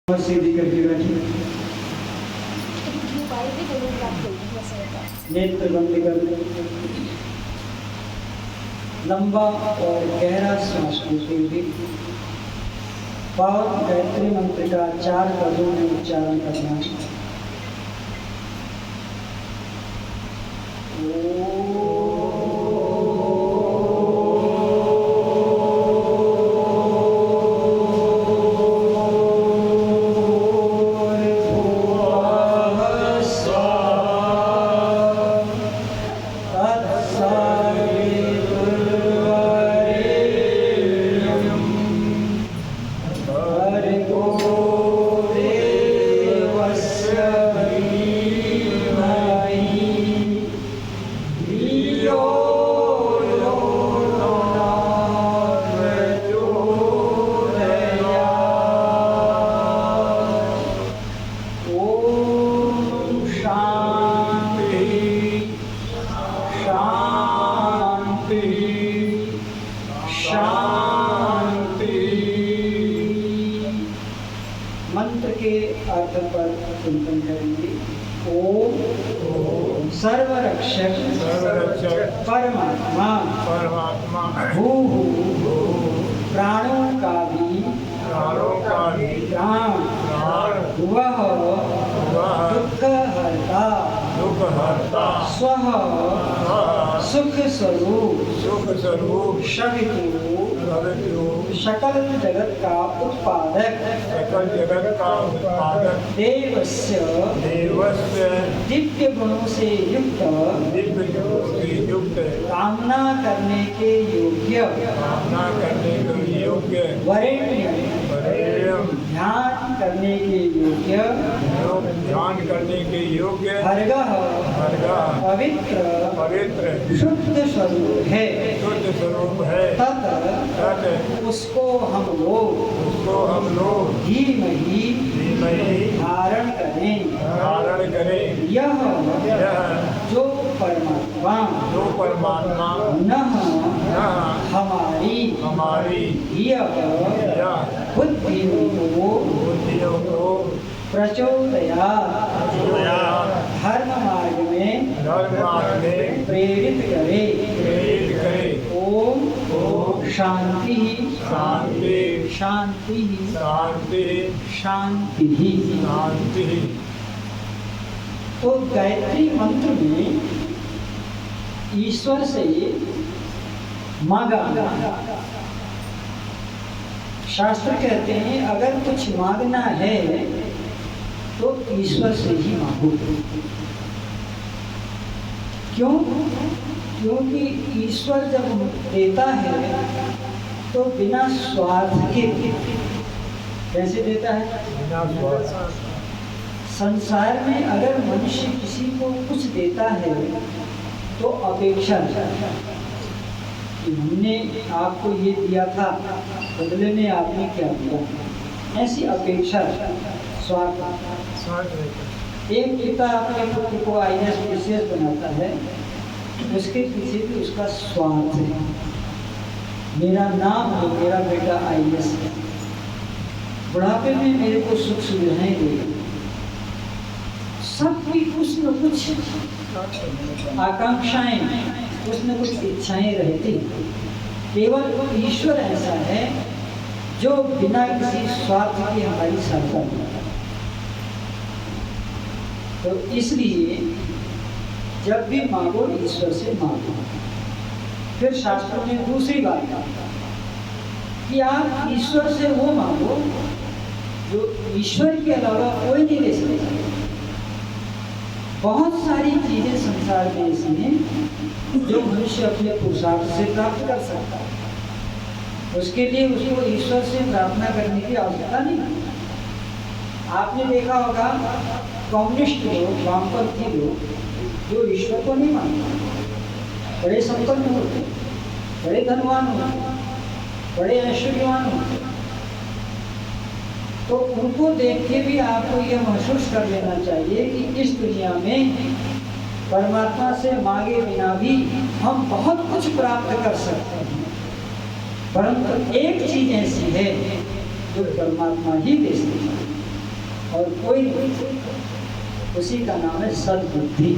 और सीधी करके बैठी, नेत्र बंद कर, लंबा और गहरा सांस लेते हुए पावन गायत्री मंत्र का 4 पदों में उच्चारण करना। मंत्र के अर्थ पर चिंतन करेंगे। ओम सर्वरक्षक परमात्मा भूः प्राणों का भी प्राण वह दुःखहर्ता स्वः सुख स्वरूप सवितु सकल जगत का उत्पादक देवस्य दिव्य गुणों से युक्त कामना करने के योग्य वरेण्य ध्यान करने के योग्य भर्गः पवित्र शुद्ध स्वरूप है तत् उसको हम लोग धीमहि धारण करें। यह जो परमात्मा हमारी बुद्धियों को प्रचोदयात् धर्म मार्ग में प्रेरित करे। ओम शांति तो गायत्री मंत्र में ईश्वर से मांगा। शास्त्र कहते हैं अगर कुछ मांगना है तो ईश्वर से ही मांगो। क्यों? क्योंकि ईश्वर जब देता है तो बिना स्वार्थ के। कैसे देता है? बिना स्वार्थ। संसार में अगर मनुष्य किसी को कुछ देता है तो अपेक्षा कि हमने आपको ये दिया था, बदले में आपने क्या दिया, ऐसी अपेक्षा, स्वार्थ। एक पिता अपने पुत्र को IAS PCS बनाता है, उसके पीछे भी उसका स्वार्थ है। मेरा नाम हो, मेरा बेटा IAS है, बुढ़ापे में मेरे को सुख सुविधाएं देगा। सबकी कुछ न कुछ आकांक्षाएं, कुछ न कुछ इच्छाएं रहती। केवल ईश्वर ऐसा है जो बिना किसी स्वार्थ के हमारी सहायता करता है। तो इसलिए जब भी मांगो ईश्वर से मांगो। फिर शास्त्रों में दूसरी बात कि आप ईश्वर से वो मांगो जो ईश्वर के अलावा कोई नहीं दे सकता। बहुत सारी चीजें संसार में ऐसी हैं जो मनुष्य अपने पुरुषार्थ से प्राप्त कर सकता है। उसके लिए उसको ईश्वर से प्रार्थना करने की आवश्यकता नहीं। आपने देखा होगा कम्युनिस्ट लोग, वामपंथी लोग जो ईश्वर को नहीं मानते, बड़े संपन्न होते, बड़े धनवान होते, बड़े ऐश्वर्यवान होते, तो उनको देख के भी आपको यह महसूस कर लेना चाहिए कि इस दुनिया में परमात्मा से मांगे बिना भी हम बहुत कुछ प्राप्त कर सकते हैं। परंतु एक चीज ऐसी है जो परमात्मा ही दे सकता है। और कोई उसी का नाम है सद्बुद्धि।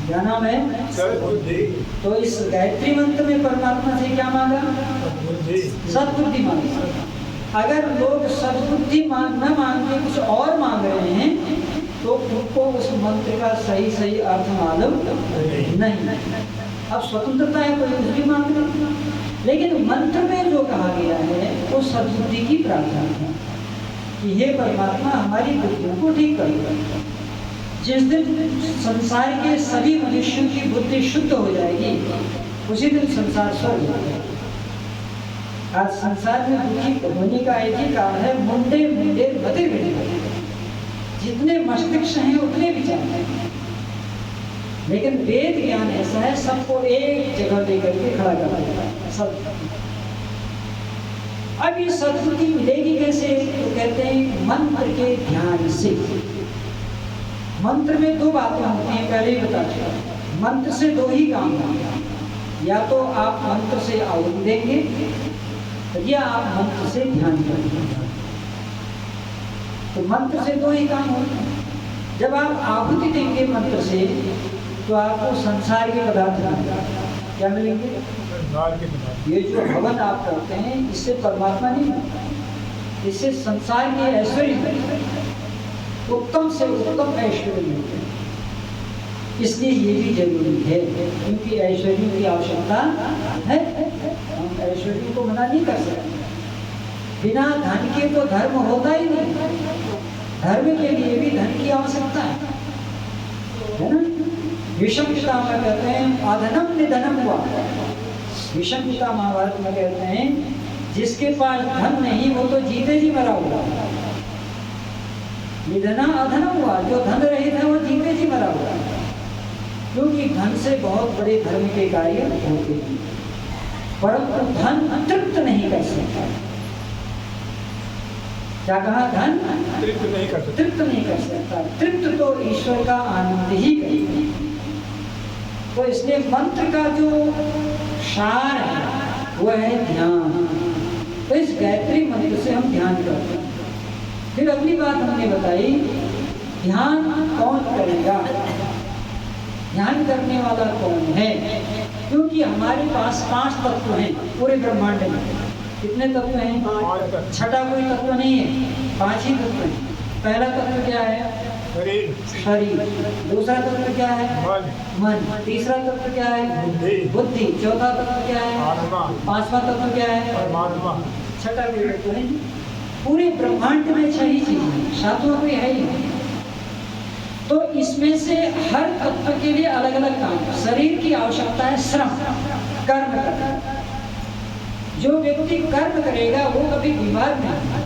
क्या नाम है? सद्बुद्धि। तो इस गायत्री मंत्र में परमात्मा से क्या मांगा? सद्बुद्धि मांगा। अगर लोग सद्बुद्धि न मांग के कुछ और मांग रहे हैं तो उनको उस मंत्र का सही अर्थ मालूम नहीं। अब स्वतंत्रता है, कोई कुछ भी मांग ले, लेकिन मंत्र में जो कहा गया है वो सद्बुद्धि की प्रार्थना है कि हे परमात्मा हमारी बुद्धियों को ठीक कर। जिस दिन संसार के सभी मनुष्यों की बुद्धि शुद्ध हो जाएगी उसी दिन संसार स्वर्ग हो जाएगा। आज संसार में दुखी होने का एक ही कारण है, मुंडे मुंडे बदे गए। जितने मस्तिष्क हैं उतने विचार हैं, लेकिन वेद ज्ञान ऐसा है सबको एक जगह लेकर के खड़ा कर देता है सब। अब ये सद्बुद्धि मिलेगी कैसे? तो कहते हैं मंत्र के ध्यान से। मंत्र में दो बातें होती हैं, पहले ही बता चुका। मंत्र से दो ही काम होंगे, या तो आप मंत्र से आहुति देंगे या आप मंत्र से ध्यान करेंगे। तो मंत्र से दो ही काम होते हैं। जब आप आहुति देंगे मंत्र से तो आपको संसार के पदार्थ मिलेंगे। क्या मिलेंगे? ये जो हवन आप करते हैं इससे परमात्मा नहीं मिलता, इससे संसार के ऐश्वर्य मिलते हैं, उत्तम से उत्तम ऐश्वर्य मिलते हैं। इसलिए ये भी जरूरी है क्योंकि ऐश्वर्य की आवश्यकता है। हम ऐश्वर्य को मना नहीं कर सकते। बिना धन के तो धर्म होता ही नहीं। धर्म के लिए भी धन की आवश्यकता है ना? विषम पिता में कहते हैं अधनम निधनम हुआ। विषम पिता महाभारत में कहते हैं जिसके पास धन नहीं वो तो जीते जी मरा हुआ। निधना अधनम हुआ, जो धन रहित है वो जीते जी मरा हुआ, क्योंकि धन से बहुत बड़े धर्म के कार्य होते हैं, परंतु धन तृप्त नहीं कर सकता। क्या कहा? धन तृप्त नहीं कर सकता। तृप्त तो ईश्वर का आनंद ही करेगा। तो इसलिए मंत्र का जो सार है वह है ध्यान। तो इस गायत्री मंत्र से हम ध्यान करते हैं। फिर अगली बात हमने बताई, ध्यान कौन करेगा, ध्यान करने वाला कौन है? क्योंकि हमारे पास 5 तत्व हैं पूरे ब्रह्मांड में। कितने तत्व हैं? छठा कोई तत्व नहीं है, 5 ही तत्व हैं। पहला तत्व क्या है? शरीर। दूसरा तत्व क्या है? मन। तीसरा तत्व क्या है? बुद्धि। चौथा तत्व क्या है? पांचवा तत्व क्या है? छठा कोई तत्व नहीं। पूरे ब्रह्मांड में 6 ही चीज है, 7वां कोई है ही नहीं। तो इसमें से हर तत्व के लिए अलग अलग काम है। शरीर की आवश्यकता है श्रम, कर्म करना। जो व्यक्ति कर्म करेगा वो कभी बीमार नहीं होगा।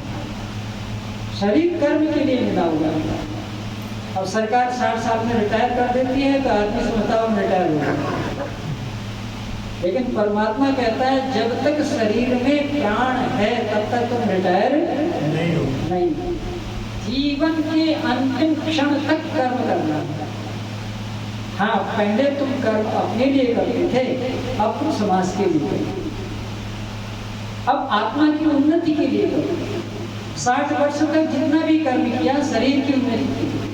शरीर कर्म के लिए मिला हुआ है। अब सरकार 60 साल में रिटायर कर देती है तो आदमी समझता है रिटायर हो गया, लेकिन परमात्मा कहता है जब तक शरीर में प्राण है तब तक तुम रिटायर नहीं। जीवन के अंतिम क्षण तक कर्म करना। हाँ, पहले तुम कर्म अपने लिए करते थे, अब तुम समाज के लिए करते। अब आत्मा की उन्नति के लिए करो। 60 वर्ष तक जितना भी कर्म किया शरीर की उन्नति के लिए,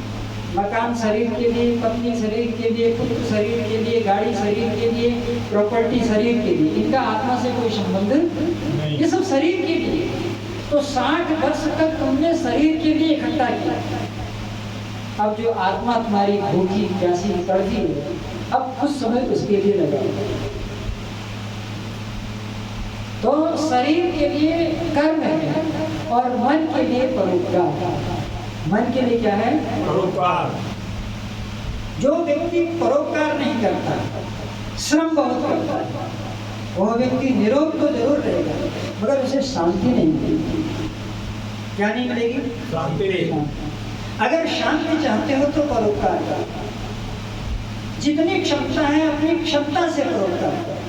मकान शरीर के लिए, पत्नी शरीर के लिए, पुत्र शरीर के लिए, गाड़ी शरीर के लिए, प्रॉपर्टी शरीर के लिए, इनका आत्मा से कोई संबंध नहीं। ये सब शरीर के लिए। तो 60 वर्ष तक तुमने शरीर के लिए इकट्ठा किया। अब जो आत्मा तुम्हारी भूखी प्यासी तड़पी है, अब कुछ समय उसके लिए लगाओ। तो शरीर के लिए कर्म है और मन के लिए परोपकार। मन के लिए क्या है? परोपकार। जो व्यक्ति परोपकार नहीं करता, श्रम बहुत करता है, वह व्यक्ति निरोग तो जरूर रहेगा मगर उसे शांति नहीं मिलेगी। क्या नहीं मिलेगी? शांति। अगर शांति चाहते हो तो परोपकार करो। जितनी क्षमता है अपनी क्षमता से परोपकार करो।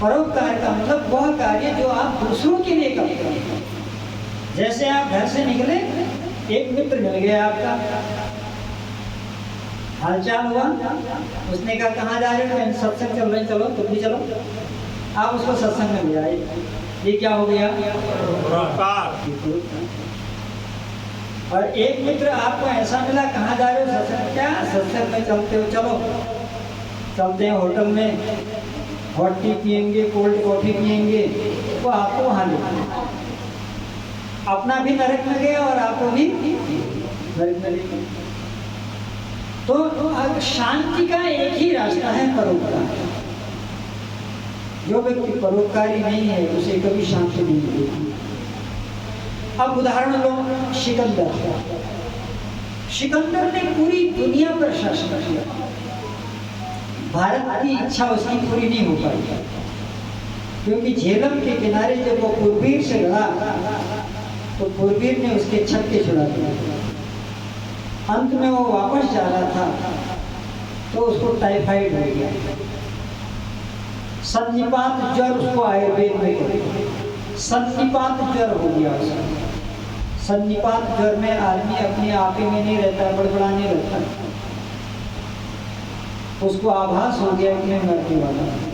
परोपकार का मतलब वह कार्य जो आप दूसरों के लिए करते हो। जैसे आप घर से निकले, एक मित्र मिल गया आपका, हालचाल हुआ, उसने कहा कहाँ जा रहे हो? सत्संग चल रहे, चलो तुम भी चलो। आप उसको सत्संग में ले आए, ये क्या हो गया? और एक मित्र आपको ऐसा मिला, कहाँ जा रहे हो सत्संग? क्या सत्संग में चलते हो? चलो चलते हैं होटल में, हॉट टी पियेंगे, कोल्ड कॉफी पियेंगे, वो आपको वहाँ ले अपना भी नरक में गया और आपको भी नरक में ले। तो अब शांति का एक ही रास्ता है, परोपकार। जो व्यक्ति परोपकारी नहीं है उसे कभी शांति नहीं मिलेगी। अब उदाहरण लो सिकंदर। सिकंदर ने पूरी दुनिया पर शासन किया, भारत की इच्छा उसकी पूरी नहीं हो पाई, क्योंकि झेलम के किनारे जब वो पूर्वीर से लड़ा तो पूर्वीर ने उसके छक्के छुड़ा दिए। अंत में वो वापस जा रहा था तो उसको टाइफाइड हो गया। सन्निपात ज्वर उसको आयुर्वेद में कहते, सन्निपात ज्वर हो गया उसको। सन्निपात ज्वर में आदमी अपने आपे में नहीं रहता, बड़बड़ाने लगता है, उसको आभास हो गया कि मैं मरने वाला हूं।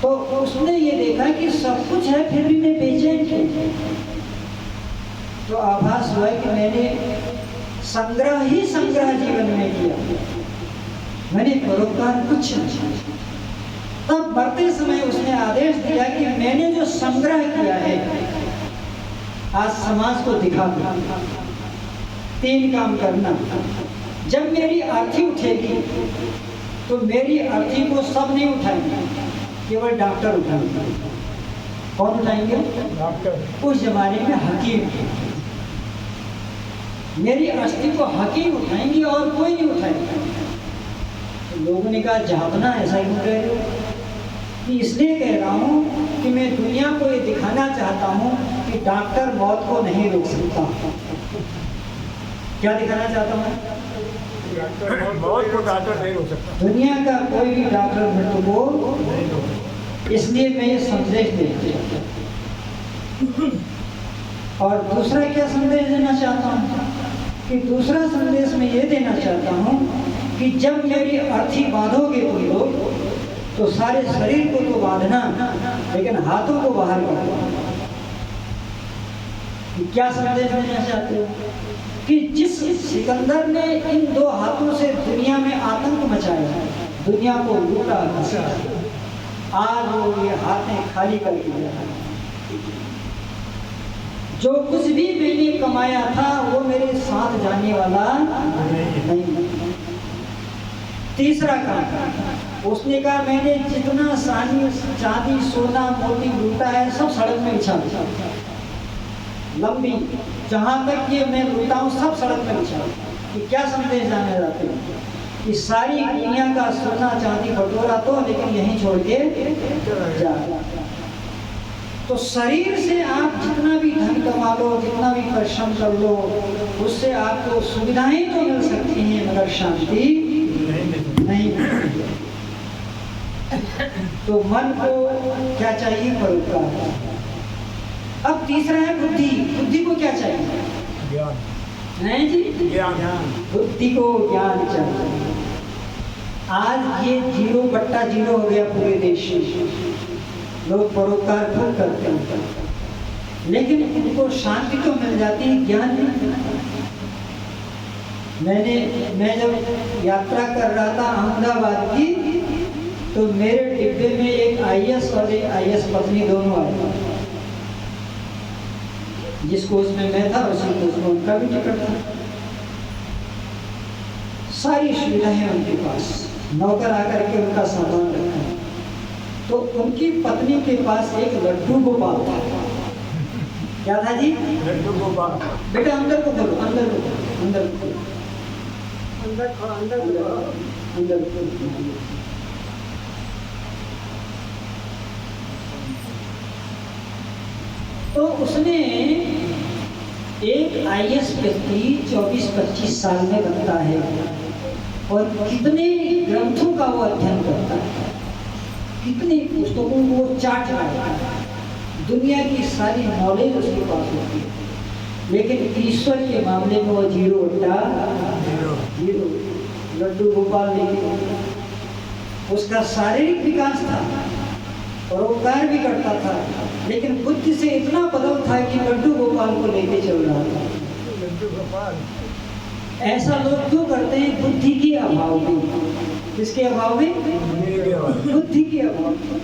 तो उसने ये देखा कि सब कुछ है फिर भी मैं बेचैन क्यों? तो आभास हुआ कि मैंने संग्रह ही संग्रह जीवन में किया, मैंने परोपकार कुछ नहीं। तब मरते समय उसने आदेश दिया कि मैंने जो संग्रह किया है आज समाज को दिखा दो। 3 काम करना। जब मेरी अर्थी उठेगी तो मेरी अर्थी को सब नहीं उठाएंगे, केवल डॉक्टर उठाएंगे। कौन उठाएंगे? डॉक्टर। उस जमाने में हकीम। मेरी अस्थि को हकीम उठाएंगे और कोई नहीं उठाएगा। तो लोगों ने कहा जापना ऐसा क्यों कह रहे हो? कि इसलिए कह रहा हूँ कि मैं दुनिया को ये दिखाना चाहता हूँ कि डॉक्टर मौत को नहीं रोक सकता। क्या दिखाना चाहता हूँ? मौत को डॉक्टर नहीं रोक सकता। दुनिया का कोई भी डॉक्टर मृत्यु को, इसलिए मैं ये संदेश देना। और दूसरा क्या संदेश देना चाहता हूँ कि दूसरा संदेश मैं ये देना चाहता हूँ कि जब मेरी अर्थी बांधोगे तुम लोग तो सारे शरीर को तो बांधना, लेकिन हाथों को बाहर कर। क्या संदेश देना चाहते हो? कि जिस सिकंदर ने इन 2 हाथों से दुनिया में आतंक मचाया, दुनिया को लूटा, आज वो ये हाथें खाली कर दिया। जो कुछ भी मैंने कमाया था वो मेरे साथ जाने वाला नहीं। तीसरा काम उसने कहा, मैंने जितना चांदी सोना मोती लूटा है सब सड़क में बिछा दिया। लंबी जहां तक ये मैं लूटा हूं सब सड़क में बिछा। कि क्या संदेश जाने जाते हैं कि सारी दुनिया का सोना चांदी बटोरा तो, लेकिन यहीं छोड़ के जा। तो शरीर से आप जितना भी धन कमा लो, जितना भी परिश्रम कर लो, उससे आपको सुविधाएं तो मिल सकती हैं मगर शांति नहीं मिलती। तो मन को क्या चाहिए? परोपकार। अब तीसरा है बुद्धि। बुद्धि को क्या चाहिए? ज्ञान। नहीं जी, ज्ञान। बुद्धि को ज्ञान चाहिए। आज ये 0/0 हो गया पूरे देश में। लोग परोपकार खूब करते हैं, लेकिन उनको शांति तो मिल जाती है, ज्ञान नहीं। मैं जब यात्रा कर रहा था अहमदाबाद की, तो मेरे डिब्बे में एक IAS और एक IAS पत्नी दोनों आए। जिस कोच में मैं था उसी कोच में उनका भी टिकट था। सारी सुविधाएं उनके पास, नौकर आकर के उनका सामान रखा। तो उनकी पत्नी के पास एक लड्डू गोपाल था। क्या था जी? लड्डू गोपाल। बेटा अंदर को बोलो, अंदर को, अंदर को, अंदर को। तो उसने एक IAS व्यक्ति 24-25 साल में बनता है और कितने ग्रंथों का वो अध्ययन करता है, कितनी पुस्तकों को वो चाट रहा है, दुनिया की सारी नॉलेज उसके पास होती है, लेकिन ईश्वर के मामले में वो 0/0। लड्डू गोपाल नहीं। उसका शारीरिक विकास था, परोपकार भी करता था, लेकिन बुद्धि से इतना बदल था कि लड्डू गोपाल को लेके चल रहा था। जंतु गोपाल। ऐसा लोग क्यों करते हैं? बुद्धि के अभाव में। किसके अभाव में? बुद्धि के अभाव में।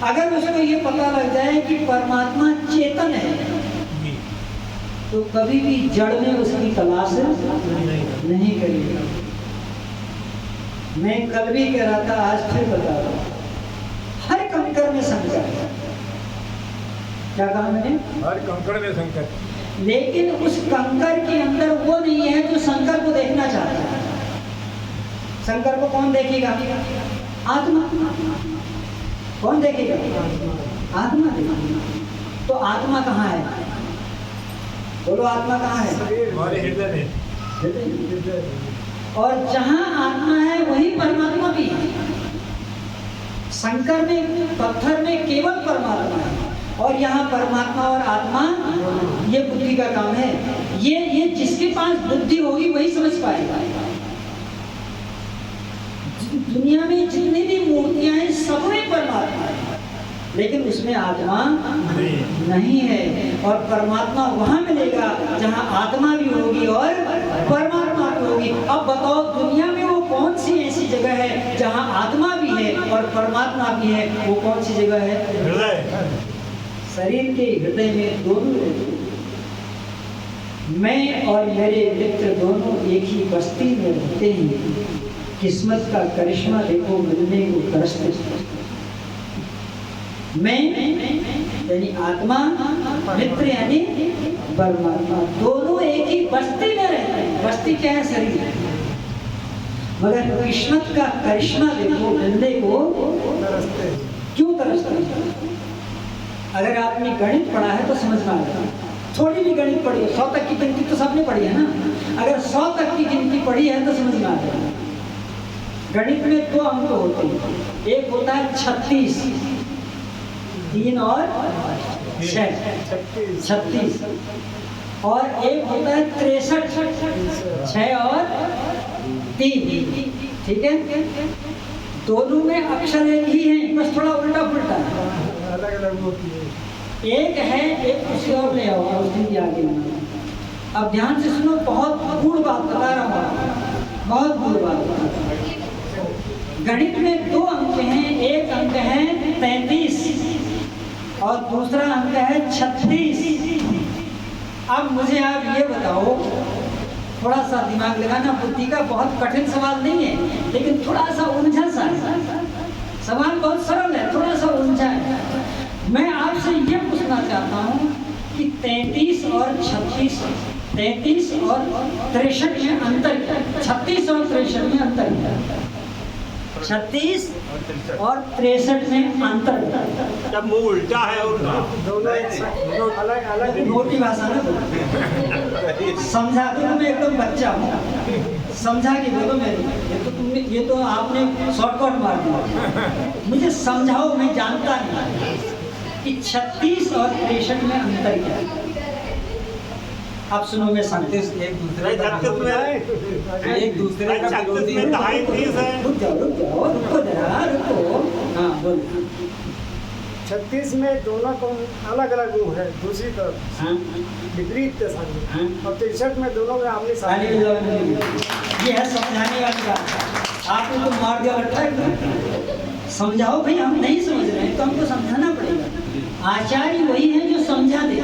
अगर उसको ये पता लग जाए कि परमात्मा चेतन है तो कभी भी जड़ में उसकी तलाश नहीं करेगा। मैं कल भी कह रहा था, आज फिर बता रहा हूं, हर कंकर में शंकर है। क्या कहा मैंने? हर कंकड़ में शंकर। लेकिन उस कंकर के अंदर वो नहीं है जो शंकर को देखना चाहता है। शंकर को कौन देखेगा? आत्मा। कौन देखेगा? आत्मा देखेगा। तो आत्मा कहाँ है? बोलो, आत्मा कहाँ है? हमारे हृदय में। और जहाँ आत्मा है वही परमात्मा भी है। शंकर में, पत्थर में केवल परमात्मा है, और यहाँ परमात्मा और आत्मा ये बुद्धि का काम है। ये जिसके पास बुद्धि होगी वही समझ पाएगा। दुनिया में जितनी भी मूर्तियां हैं सब में परमात्मा है, लेकिन उसमें आत्मा नहीं है। और परमात्मा वहां मिलेगा जहां आत्मा भी होगी और परमात्मा भी होगी। अब बताओ, दुनिया में वो कौन सी ऐसी जगह है जहां आत्मा भी है और परमात्मा भी है? वो कौन सी जगह है? हृदय। शरीर के हृदय में दोनों रहते हैं। मैं और मेरे मित्र दोनों एक ही बस्ती में रहते हैं। किस्मत का करिश्मा देखो, मिलने को तरसते। मैं यानी आत्मा, मित्र यानी परमात्मा, दोनों एक ही बस्ती में रहते हैं। बस्ती क्या है? शरीर। मगर किस्मत का करिश्मा देखो, मिलने को क्यों तरसते हैं? अगर आपने गणित पढ़ा है तो समझ में आएगा। थोड़ी भी गणित पढ़ी है, 100 तक की गिनती तो सबने पढ़ी है ना। अगर 100 तक की गिनती पढ़ी है तो समझ में आ जाएगा। गणित में 2 अंक होते हैं। एक होता है 36, 3 और 6, 36। और एक होता है 63, 6 और 3। ठीक है? दोनों में अक्षर एक ही है, बस थोड़ा उल्टा पुल्टा है, अलग अलग होती है। एक है, एक उसी और ले आओ, उस दिन की आगे। अब ध्यान से सुनो, बहुत गूढ़ बात बता रहा हूँ, बहुत गूढ़ बात। गणित में 2 अंक हैं। एक अंक है 33 और दूसरा अंक है 36। अब मुझे आप ये बताओ, थोड़ा सा दिमाग लगाना। बुद्धि का बहुत कठिन सवाल नहीं है, लेकिन थोड़ा सा उलझा सा है। सवाल बहुत सरल है, थोड़ा सा उलझा है। मैं आपसे ये पूछना चाहता हूँ कि 33 और 36, 33 और 63 में अंतर क्या? 36 और 63 में अंतर क्या? 36 और 63 में अंतर। जब मुंह उल्टा है और दोनों अलग अलग मोटी भाषा में समझा दो। मैं एकदम बच्चा हूँ, समझा के बोलो। मेरे ये तो आपने शॉर्टकट मार दिया। मुझे समझाओ, मैं जानता नहीं कि 36 और 63 में अंतर क्या है। अब सुनो, मैं समझते एक दूसरे का विरोधी है। रुक जाओ, रुको जरा, रुको। हाँ बोलो। 36 में दोनों को अलग अलग रूप है, दूसरी तरफ विपरीत दशा में। और 63 में दोनों में आमने सामने। ये है समझाने वाली बात। आपने तो मार दिया लट्ठा। समझाओ भाई, हम नहीं समझ रहे हैं तो हमको समझाना पड़ेगा। आचार्य वही है जो समझा दे,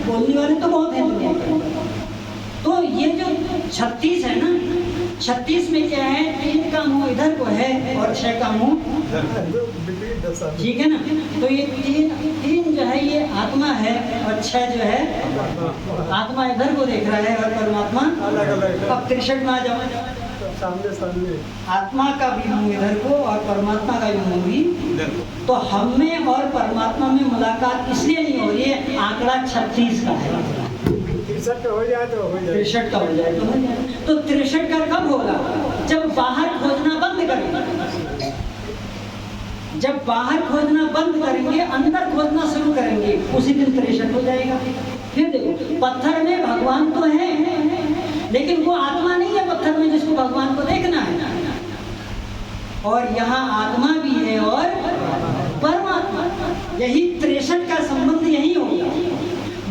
बोलने वाले तो बहुत हैं दुनिया में। तो ये जो 36 है ना, 36 में क्या है? 3 का मुंह इधर को है और 6 का मुंह, ठीक है ना? तो ये 3 जो है ये आत्मा है, और 6 जो है आत्मा इधर को देख रहा है और परमात्मा अलग अलग। अब 63 में आ जाओ। सामने सामने आत्मा का भी मुंह इधर को और परमात्मा का भी मुंह भी इधर को। तो हम में और परमात्मा में मुलाकात इसलिए नहीं हो रही है, आंकड़ा 36 का है। 63 हो जाए तो हो जाए, 63 का हो जाए तो हो जाए। तो 63 का कब होगा? जब बाहर खोजना बंद करेंगे। जब बाहर खोजना बंद करेंगे, अंदर खोजना शुरू करेंगे, उसी दिन 63 हो जाएगा। फिर देखो, पत्थर में भगवान तो है, लेकिन वो आत्मा नहीं है पत्थर में जिसको भगवान को देखना है। और यहाँ आत्मा भी है और परमात्मा। यही 63 का संबंध यही होगा।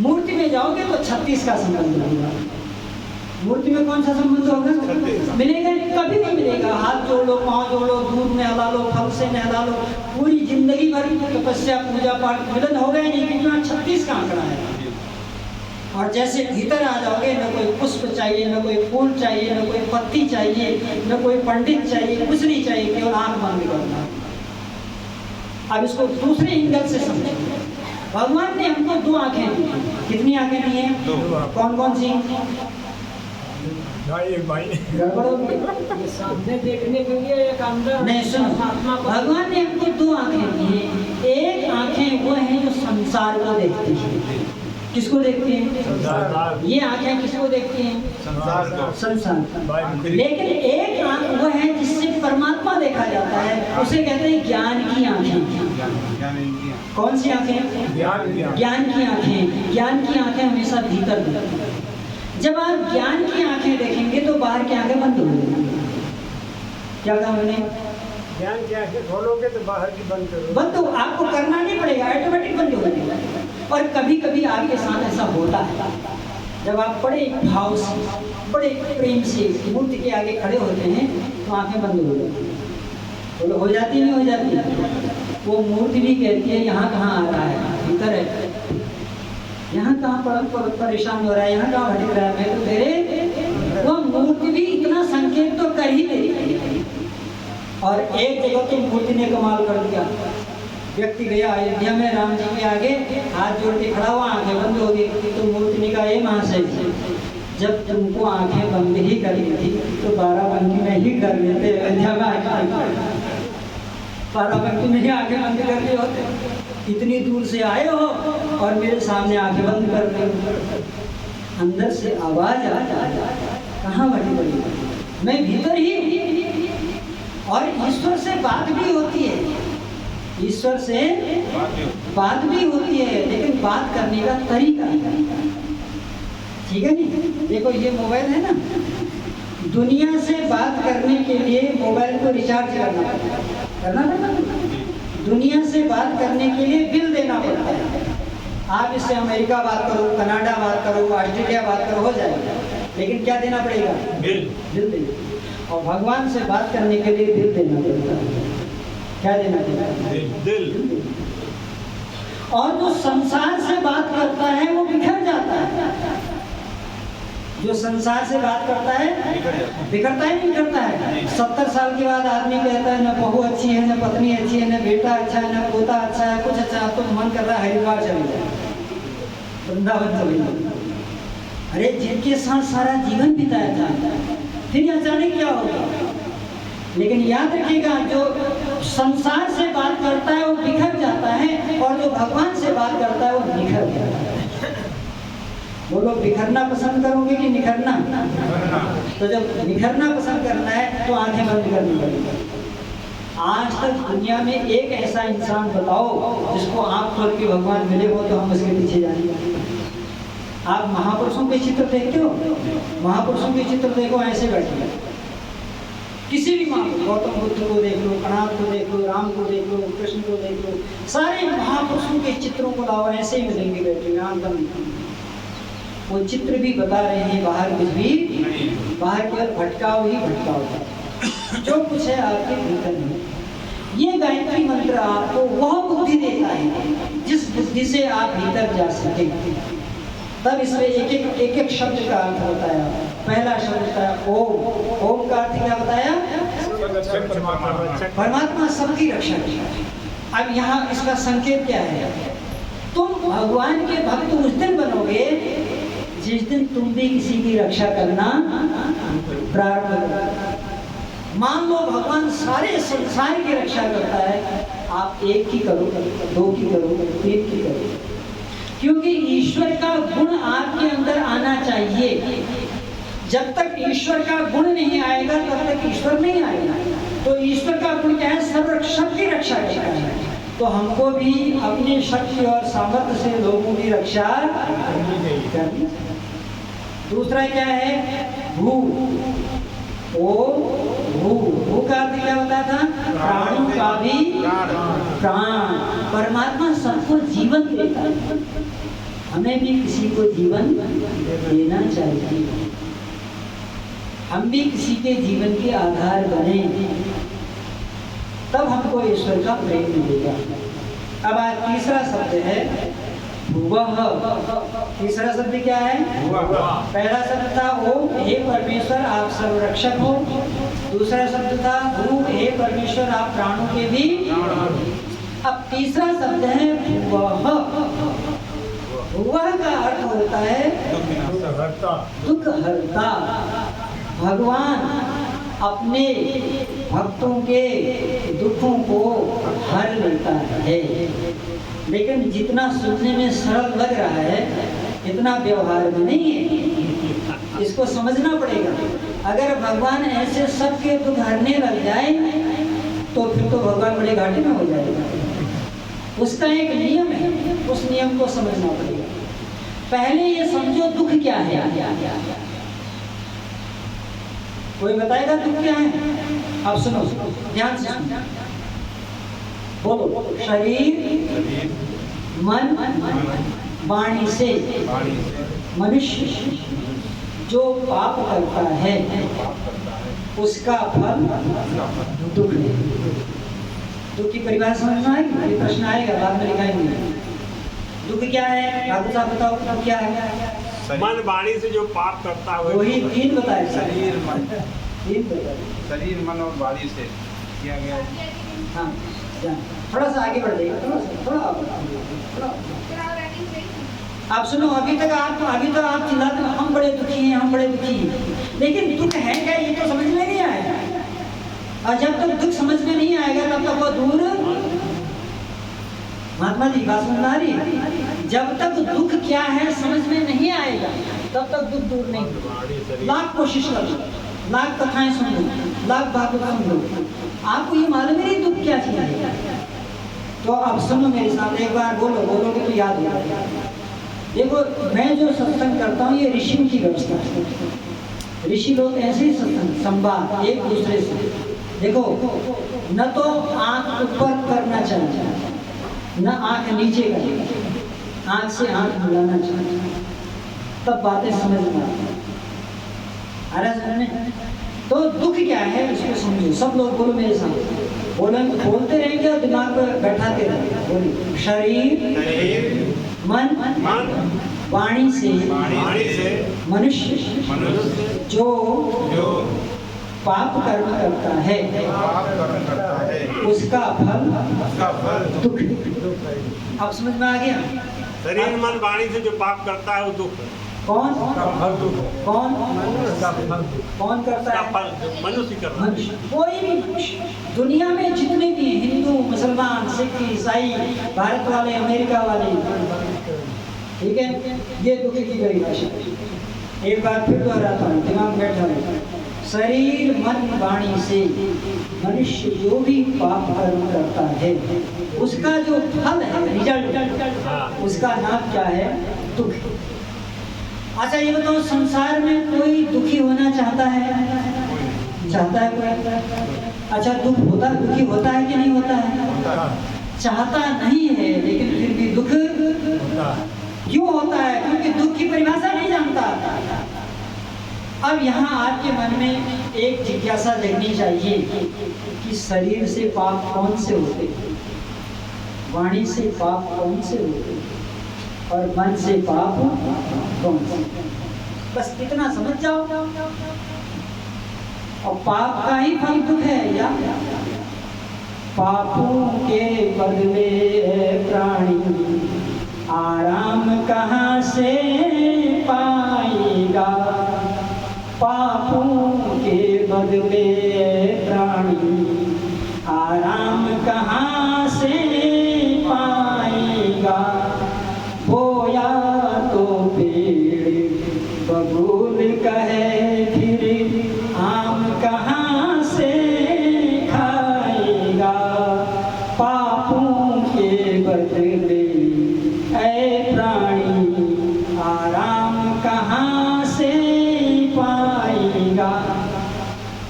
मूर्ति में जाओगे तो 36 का संबंध होगा। मूर्ति में कौन सा संबंध होगा? मिलेगा कभी नहीं मिलेगा। हाथ जोड़ लो, पाँव जोड़ लो, दूध नहला लो, फल से नहला लो, पूरी जिंदगी भर तपस्या पूजा पाठ मिलन होगा ही नहीं, क्योंकि वहाँ 36 का आंकड़ा है। और जैसे भीतर आ जाओगे, न कोई पुष्प चाहिए, न कोई फूल चाहिए, न कोई पत्ती चाहिए, न कोई पंडित चाहिए, कुछ नहीं चाहिए, केवल आंख बंद करना। अब इसको दूसरे एंगल से समझेंगे। भगवान ने हमको 2 आंखें दी। कितनी आंखें दी हैं? कौन कौन सी? गड़बड़ हो गई। सामने देखने के लिए एक अंदर नहीं सुनो, भगवान ने हमको 2 आंखें दी हैं। एक आंखें वो हैं जो संसार को देखती हैं। किसको देखती हैं? ये आंखें किसको देखती हैं? संसार। लेकिन एक आंख वो है जिससे परमात्मा देखा जाता है, उसे कहते हैं ज्ञान की आंखें। कौन सी आंखें? ज्ञान की आंखें। ज्ञान की आंखें हमेशा भीतर दिखती हैं। जब आप ज्ञान की आंखें देखेंगे तो बाहर की आंखें बंद हो जाएंगी। क्या कहा मैंने? ज्ञान की आंखें खोलोगे तो बाहर की बंद करो। बंद तो आपको करना नहीं पड़ेगा, ऑटोमेटिक बंद हो जाएगा। और कभी कभी आपके साथ ऐसा होता है, जब आप बड़े भाव से, बड़े प्रेम से मूर्ति के आगे खड़े होते हैं तो आंखें बंद हो जाती हैं। तो हो जाती नहीं हो जाती? वो मूर्ति भी कहती है यहाँ कहाँ आ रहा है, भीतर है, यहाँ कहाँ परेशान हो रहा है, यहाँ कहाँ भटक रहा है, मैं तो तेरे। वो मूर्ति भी इतना संकेत तो कर ही देती है। और एक जगह तो मूर्ति ने कमाल कर दिया। व्यक्ति गया अयोध्या में राम जी के आगे, हाथ जोड़ के खड़ा हुआ, आंखें बंद हो गई। तो मूर्ति ने कहा, महाशय जब तुमको आंखें बंद ही करनी थी तो 12 बंदी में ही कर लेते। अयोध्या में 12 बंदी में ही आंखें बंद कर लिए होते। इतनी दूर से आए हो और मेरे सामने आंखें बंद कर रहे। अंदर से आवाज आ कहाँ बड़ी बड़ी, मैं भीतर ही। और ईश्वर से बात भी होती है, ईश्वर से बात भी होती है, लेकिन बात करने का तरीका, ठीक है नहीं? देखो ये मोबाइल है ना, दुनिया से बात करने के लिए मोबाइल को रिचार्ज करना पड़ता है। दुनिया से बात करने के लिए बिल देना पड़ता है। आप इससे अमेरिका बात करो, कनाडा बात करो, ऑस्ट्रेलिया बात करो, हो जाएगा। लेकिन क्या देना पड़ेगा? बिल देना। और भगवान से बात करने के लिए दिल देना पड़ता है। क्या देना पड़ता है? दिल। और जो संसार से बात करता है वो बिखर जाता है। जो संसार से बात करता है बिखरता है, नहीं करता है। 70 साल के बाद आदमी कहता है न बहू अच्छी है, न पत्नी अच्छी है, न बेटा अच्छा है, न पोता अच्छा है, कुछ अच्छा। अब तो मन कर रहा है हरिद्वार चले जाए, वृंदावन चले जाए। अरे जिनके साथ सारा जीवन बिताया था, फिर अचानक क्या होगा? लेकिन याद रखिएगा, जो संसार से बात करता है वो बिखर जाता है, और जो भगवान से बात करता है वो निखर जाता है। वो लोग बिखरना पसंद करोगे कि निखरना? तो जब निखरना पसंद करना है तो आंखें बंद करनी पड़ेगी। आज तक दुनिया में एक ऐसा इंसान बताओ जिसको आंख खोल के भगवान मिले हो, तो हम उसके पीछे जाएंगे। आप महापुरुषों के चित्र देखते हो? महापुरुषों के चित्र देखो, ऐसे बैठे, किसी भी गौतम बुद्ध को देख लो, कणाद को देख लो, राम को देख लो, कृष्ण को देख लो, सारे महापुरुषों के चित्रों को लाओ, ऐसे ही मिलेंगे बैठे, वो चित्र भी बता रहे हैं बाहर कुछ भी, बाहर केवल भटकाव ही भटकाव है, जो कुछ है आपके भीतर में। ये गायत्री मंत्र आपको वह बुद्धि देता है जिस बुद्धि से आप भीतर जा सके। तब इसमें एक एक शब्द का अर्थ बताया। पहला शब्द था ओम। ओम का अर्थ क्या बताया? परमात्मा सबकी रक्षा करता है। अब यहाँ इसका संकेत क्या है? तुम भगवान के भक्त उस दिन बनोगे जिस दिन तुम भी किसी की रक्षा करना प्रारंभ करो। मान लो भगवान सारे संसार की रक्षा करता है, आप एक की करो, दो की करो, तीन की करो, क्योंकि ईश्वर का गुण आपके अंदर आना चाहिए। जब तक ईश्वर का गुण नहीं आएगा तब तक ईश्वर नहीं आएगा। तो ईश्वर का गुण क्या है? सबकी रक्षा करता है। तो हमको भी अपनी शक्ति और सामर्थ्य से लोगों की रक्षा करनी चाहिए। दूसरा क्या है? भू। ओ भू। भू का अर्थ क्या होता था? प्राणों का भी प्राण। परमात्मा सबको जीवन देता है, हमें भी किसी को जीवन देना चाहिए। हम भी किसी के जीवन के आधार बने, तब हमको ईश्वर का प्रेम मिलेगा। अब आज तीसरा शब्द है भुवः। तीसरा शब्द क्या है? पहला शब्द था ओम, हे परमेश्वर आप सर्वरक्षक हो। दूसरा शब्द था भू, हे परमेश्वर आप प्राणों के भी। अब तीसरा शब्द है भुवः। भुवः का अर्थ होता है दुख हरता। भगवान अपने भक्तों के दुखों को हर लेता है। लेकिन जितना सुनने में सरल लग रहा है इतना व्यवहार में नहीं है, इसको समझना पड़ेगा। अगर भगवान ऐसे सबके दुख हरने लग जाए तो फिर तो भगवान बड़े घाटे में हो जाएगा। उसका एक नियम है, उस नियम को समझना पड़ेगा। पहले ये समझो दुख क्या है। कोई बताएगा दुख क्या है? आप सुनो, ध्यान से सुनो, बोलो। शरीर, मन, वाणी से मनुष्य जो पाप करता है उसका फल दुख है। दुख की परिभाषा समझना है, ये प्रश्न आएगा बाद में लिखाएंगे। दुख क्या है? आप बताओ दुख क्या है? मन वाणी से जो पाप करता है वही तीन बताए। शरीर, मन, तीन बताए। शरीर, मन और वाणी से किया गया है। हाँ, थोड़ा सा आगे बढ़ जाइए, थोड़ा। आप सुनो, अभी तक आप चिल्लाते हम बड़े दुखी हैं, हम बड़े दुखी हैं। लेकिन दुख है क्या ये तो समझ में नहीं आया। और जब तक दुख समझ में नहीं आएगा तब तक वो दूर। महात्मा जी बात समझ आ रही है? जब तक दुख क्या है समझ में नहीं आएगा तब तक दुख दूर नहीं। लाख कोशिश कर लो, लाख कथाएं सुन लो, लाख भागवत सुन लो, आपको ये मालूम है दुख क्या चीज है। तो अब सुनो मेरे साथ, एक बार बोलोगे तो याद हो जाएगा। देखो, मैं जो सत्संग करता हूँ ये ऋषि की व्यवस्था है। ऋषि लोग ऐसे ही सत्संग, संवाद एक दूसरे से। देखो, न तो आंख ऊपर करना चाहिए, न आंख नीचे करनी, आंख से आंख मिलाना चाहिए, तब बातें समझ में आ रहा है। तो दुख क्या है उसको समझो। सब लोग बोलो मेरे साथ, बोलते रहेंगे और दिमाग पर बैठाते रहेंगे। बोलो। शरीर, मन, वाणी से मनुष्य जो पाप कर्म करता है उसका फल दुख। आप समझ में आ गया? शरीर, मन, वाणी से जो पाप करता है वो दुख है। कौन करता है? मनुष्य कर रहा है। कोई भी दुनिया में जितने भी हिंदू, मुसलमान, सिख, ईसाई, भारत वाले, अमेरिका वाले, ठीक है, ये दुख की परिभाषा। एक बार फिर दोहराता हूँ, दिमाग बैठा है। शरीर, मन, वाणी से मनुष्य जो भी पाप कर्म करता है उसका जो फल है, रिजल्ट, उसका नाम क्या है? दुख। अच्छा ये बताओ, संसार में कोई दुखी होना चाहता है? चाहता है कोई? अच्छा दुखी होता है कि नहीं होता है? चाहता नहीं है, लेकिन फिर भी दुख क्यों होता है? क्योंकि दुख की परिभाषा नहीं जानता। अब यहाँ आपके मन में एक जिज्ञासा जगनी चाहिए कि शरीर से पाप कौन से होते, वाणी से पाप कौन से होते, और मन से पाप कौन से? बस इतना समझ जाओ। और पाप का ही फल दुख है या? पापों के बदले प्राणी आराम कहाँ से पाएगा? पापों के बदले प्राणी आराम कहाँ से पाएगा? बोया तो पेड़ बबूल कहे, फिर आम कहाँ से खाएगा? पापों के बदले ऐ प्राणी आराम कहाँ से पाएगा?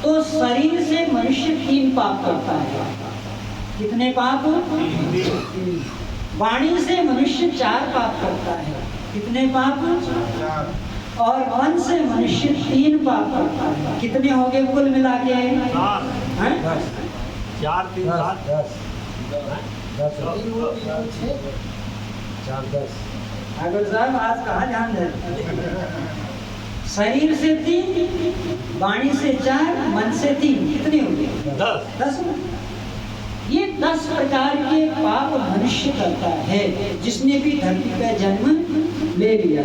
तो शरीर से मनुष्य 3 पाप करता है। कितने पाप? 3। वाणी से मनुष्य 4 पाप करता है। कितने पाप? और मन से मनुष्य 3 पाप करता है। कितने हो गए कुल मिला के? 4 हैं? 4 3 7 ठाकुर साहब आज कहाँ ध्यान है? शरीर से 3, वाणी से 4, मन से 3, कितने हो गए? 10। ये 10 प्रकार के पाप मनुष्य करता है जिसने भी धरती पर जन्म ले लिया।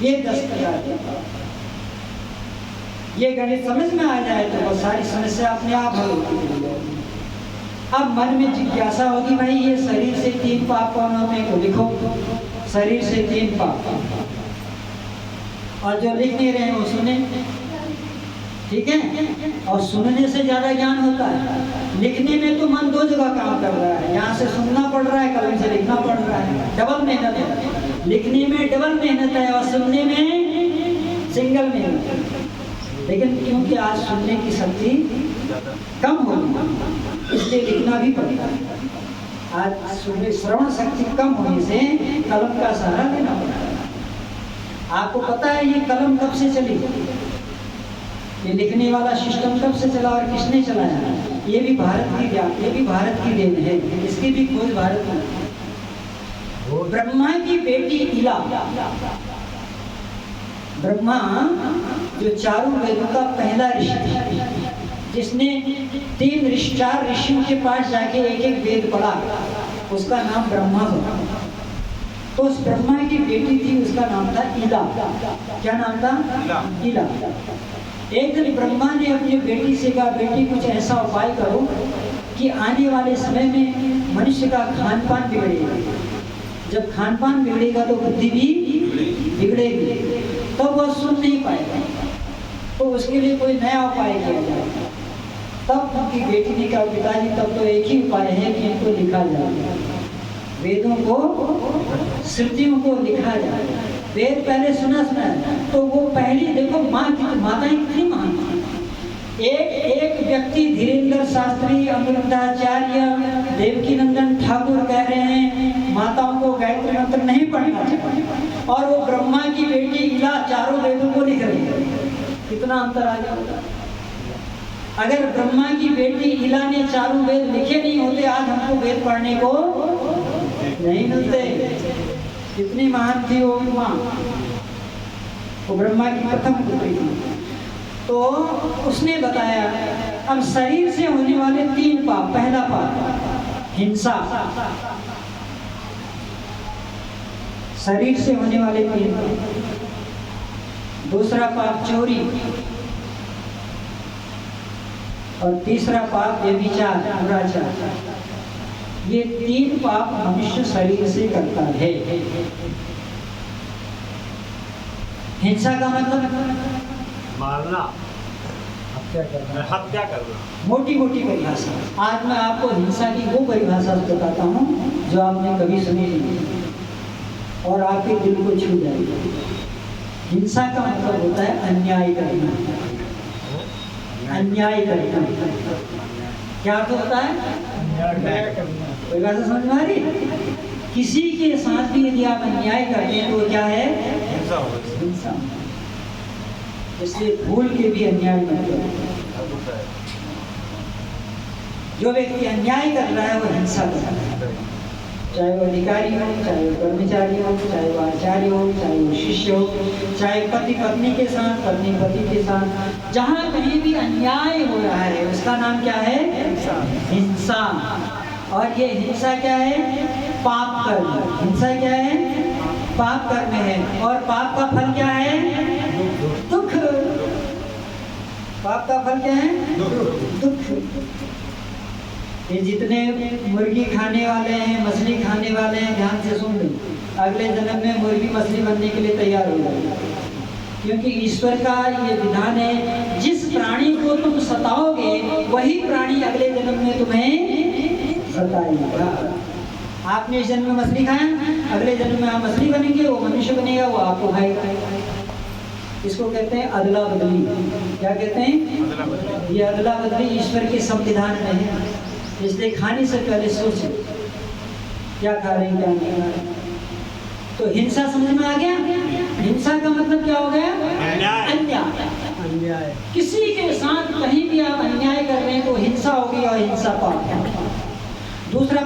ये 10 प्रकार के पाप, ये गणित समझ में आ जाए तो बहुत सारी समस्या अपने आप हल होती है। अब मन में जिज्ञासा होगी, भाई ये शरीर से 3 पाप कौन होते हैं? को लिखो, शरीर से 3 पाप, और जो लिख नहीं रहे हैं वो सुने, ठीक है? और सुनने से ज्यादा ज्ञान होता है। लिखने में तो मन 2 जगह काम कर रहा है, यहाँ से सुनना पड़ रहा है, कलम से लिखना पड़ रहा है, डबल मेहनत है। लिखने में डबल मेहनत है और सुनने में सिंगल मेहनत है। लेकिन क्योंकि आज सुनने की शक्ति कम हो गई, इसलिए लिखना भी पड़ता है। आज श्रवण शक्ति कम होने से कलम का सहारा लेना पड़ता है। आपको पता है ये कलम कब से चली? ये लिखने वाला सिस्टम कब से चला और किसने चलाया? ये भी भारत की देन है। इसकी भी खोज भारत में। ब्रह्मा की बेटी इला, ब्रह्मा जो 4 वेदों का पहला ऋषि था, जिसने 4 ऋषियों के पास जाके एक वेद पढ़ा, उसका नाम ब्रह्मा था। तो उस ब्रह्मा की बेटी थी, उसका नाम था इला। क्या नाम था? इला। एक दिन ब्रह्मा ने अपनी बेटी से कहा, बेटी कुछ ऐसा उपाय करो कि आने वाले समय में मनुष्य का खान पान बिगड़ेगा। जब खान पान बिगड़ेगा तो बुद्धि भी बिगड़ेगी, तो वह सुन नहीं पाएगा। तो उसके लिए कोई नया उपाय किया जाए। तब उनकी बेटी ने कहा, पिताजी तब तो एक ही उपाय है कि इनको लिखा जाए, वेदों को, श्रुतियों को लिखा जाए। वेद पहले सुना है, तो वो पहली देखो माताएं कितनी महान थी। एक व्यक्ति धीरेन्द्र शास्त्री, अमृताचार्य, देवकीनंदन ठाकुर कह रहे हैं माताओं को गायत्री मंत्र नहीं पढ़ना चाहिए, और वो ब्रह्मा की बेटी इला 4 वेदों को लिख रही है। कितना अंतर आ गया? अगर ब्रह्मा की बेटी इला ने 4 वेद लिखे नहीं होते, आज हमको वेद पढ़ने को नहीं मिलते। कितनी महान थी वो माँ, वो ब्रह्मा की प्रथम पुत्री थी। तो उसने बताया, अब शरीर से होने वाले 3 पाप। पहला पाप हिंसा, शरीर से होने वाले 3 पाप। दूसरा पाप चोरी, और तीसरा पाप व्यभिचार, दुराचार। ये 3 पाप मनुष्य शरीर से करता है। हिंसा का मतलब मारना, हत्या करना, मोटी मोटी परिभाषा। आज मैं आपको हिंसा की वो परिभाषा बताता हूँ जो आपने कभी सुनी नहीं और आपके दिल को छू जाएगी। हिंसा का मतलब होता है अन्याय करना। अन्याय करना क्या होता है? कोई बात समझ में आ रही? किसी के साथ भी यदि आप अन्याय करते हैं तो क्या है? हिंसा। इसलिए भूल के भी अन्याय मत करो। जो व्यक्ति अन्याय कर रहा है वो हिंसा कर रहा है, चाहे वो अधिकारी हो, चाहे वो कर्मचारी हो, चाहे वो आचार्य हो, चाहे वो शिष्य हो, चाहे पति पत्नी के साथ, पत्नी पति के साथ, जहाँ कहीं भी अन्याय हो रहा है उसका नाम क्या है? हिंसा। और ये हिंसा क्या है? पाप कर्म। हिंसा क्या है? पाप कर्म है। और पाप का फल क्या है? दुख। पाप का फल क्या है? दुख। ये जितने मुर्गी खाने वाले हैं, मछली खाने वाले हैं, ध्यान से सुन लो, अगले जन्म में मुर्गी मछली बनने के लिए तैयार हो जाएगा। क्योंकि ईश्वर का ये विधान है, जिस प्राणी को तुम सताओगे वही प्राणी अगले जन्म में तुम्हें सताएगा। आपने इस जन्म में मछली खाया, अगले जन्म में आप मछली बनेंगे, वो मनुष्य बनेगा, वो आपको खाएगा। इसको कहते हैं अदला बदली। क्या कहते हैं? ये अदला बदली ईश्वर के संविधान में है। इसलिए खाने से पहले सोचो क्या खा रहे हैं, क्या नहीं खा रहे। तो हिंसा समझ में आ गया? हिंसा का मतलब क्या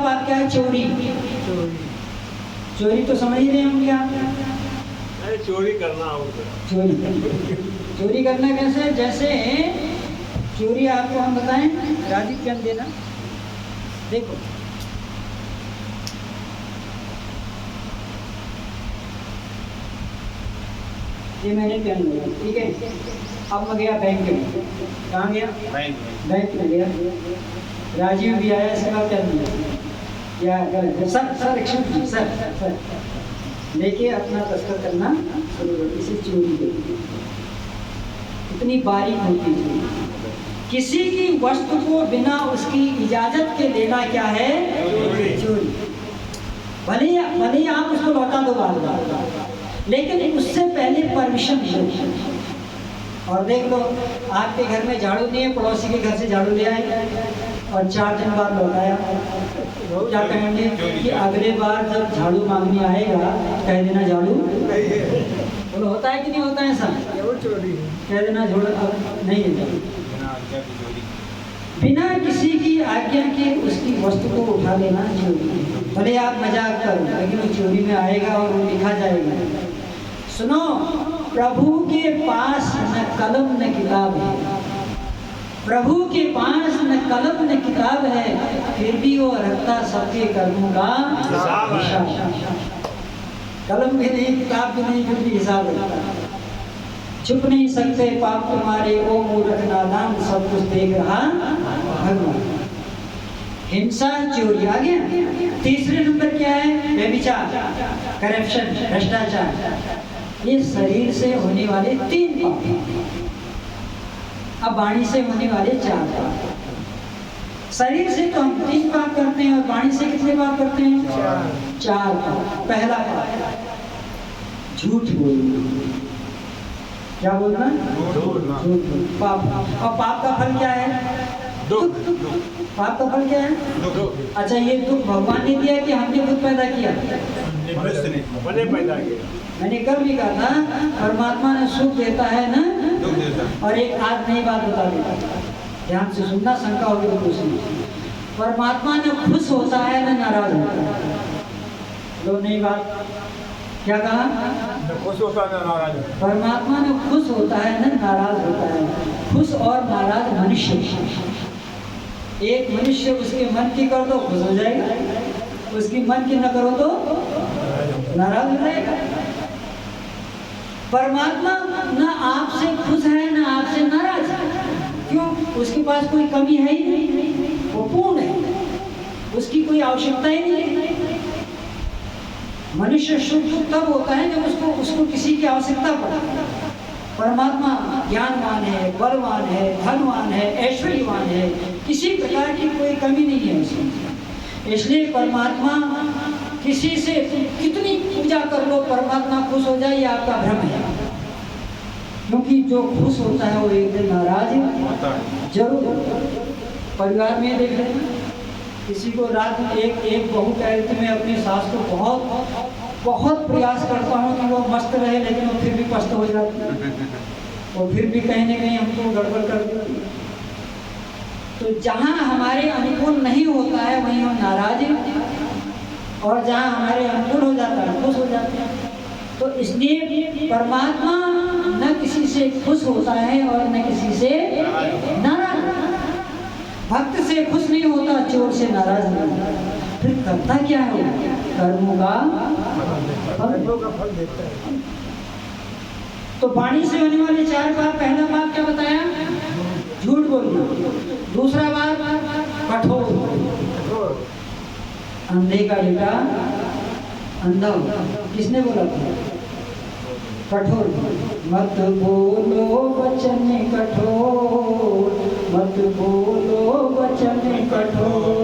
पाप क्या है? चोरी। चोरी तो समझ ही रहे होंगे आप। नहीं, चोरी करना होगा। चोरी करना कैसे? जैसे चोरी आपको हम बताएं, राजीव पेन देना, देखो ये मैंने पेन लिया, ठीक है। अब मैं गया बैंक में। कहाँ गया? बैंक में गया। राजीव भी आया, इसका पेन लिया, क्या सर एक्शन सर लेके अपना दस्तखत करना शुरू कर, इसे चोरी कर। इतनी बारीक होती है। किसी की वस्तु को बिना उसकी इजाजत के लेना क्या है? चोरी। भले ही आप उसको लौटा दो बार, लेकिन उससे पहले परमिशन लो। और देख लो, आपके घर में झाड़ू नहीं है, पड़ोसी के घर से झाड़ू ले आए और 4 दिन बाद लौटाया, क्या कहेंगे कि अगले बार जब झाड़ू मांगने आएगा कह देना झाड़ू। बोलो होता है कि नहीं होता है ऐसा? कह देना झाड़ू नहीं है। बिना किसी की आज्ञा के उसकी वस्तु को उठा लेना चोरी है। भले आप मजाक करो, लेकिन वो चोरी में आएगा और वो लिखा जाएगा। सुनो, प्रभु के पास न कलम न किताब है, प्रभु के पास न कलम न किताब है, फिर भी वो रखता सबके कर्मों का हिसाब। कलम भी नहीं, किताब भी नहीं, फिर भी हिसाब रखता। छुप नहीं सकते पाप तुम्हारे ओ मूर्ख नादान, सब कुछ देख रहा भगवान। हिंसा, चोरी आ गया। तीसरे नंबर क्या है? व्यभिचार, करप्शन, भ्रष्टाचार। ये शरीर से होने वाले 3 पाप। अब वाणी से होने वाले 4 पाप। शरीर से तो हम 3 पाप करते हैं और वाणी से कितने पाप करते हैं? 4 पाप। पहला पाप झूठ बोलना। क्या बोलना? झूठ। पाप। और पाप का फल क्या है? दुख। पाप का फल क्या है? दुख। अच्छा, ये दुख भगवान ने दिया कि हमने खुद पैदा किया? मैंने पैदा किया। मैंने कल भी कहा था, परमात्मा ने सुख देता है ना, और एक आज नई बात बता देता, ध्यान से सुनना, शंका होगी तो पूछना। परमात्मा ने खुश होता है ना नाराज होता है? लो नई बात, क्या कहा? खुश होता है नाराज। परमात्मा ने खुश होता है ना नाराज होता है? खुश और नाराज मनुष्य। एक मनुष्य उसके मन की कर दो खुश हो जाएगा, उसकी मन की न करो तो नाराज हो जाएगा। परमात्मा ना आपसे खुश है ना आपसे नाराज है। क्यों? उसके पास कोई कमी है ही नहीं, वो पूर्ण है, उसकी कोई आवश्यकता ही नहीं है। मनुष्य सुख तब होता है जब उसको किसी की आवश्यकता पड़ती है। परमात्मा ज्ञानवान है, बलवान है, धनवान है, ऐश्वर्यवान है, किसी प्रकार की कोई कमी नहीं है उसमें। इसलिए परमात्मा किसी से कितनी पूजा कर लो, परमात्मा खुश हो जाए, ये आपका भ्रम है। क्योंकि जो खुश होता है वो एक दिन नाराज जरूर। परिवार में देख लेना, किसी को रात में एक बहू कहती मैं अपनी सास को बहुत प्रयास करता हूँ कि वो मस्त रहे, लेकिन वो फिर भी पस्त हो जाती है, वो फिर भी कहीं ना कहीं हमको गड़बड़ कर देती है। तो जहाँ हमारे अनुकूल नहीं होता है वहीं हम नाराज हैं, और जहाँ हमारे अनुकूल हो जाता है खुश हो जाते हैं। तो इसलिए परमात्मा न किसी से खुश होता है और न किसी से नाराज। भक्त से खुश नहीं होता, चोर से नाराज नहीं होता। फिर करता क्या है? कर्मों का फल देता है। तो वाणी से होने वाले 4 पाप। पहला पाप क्या बताया? झूठ बोलना। दूसरा पाप कठोर। अंधे का बेटा अंधा होता। किसने बोला था? कठोर। मत बोलो वचन कठोर, मत बोलो वचन कठोर,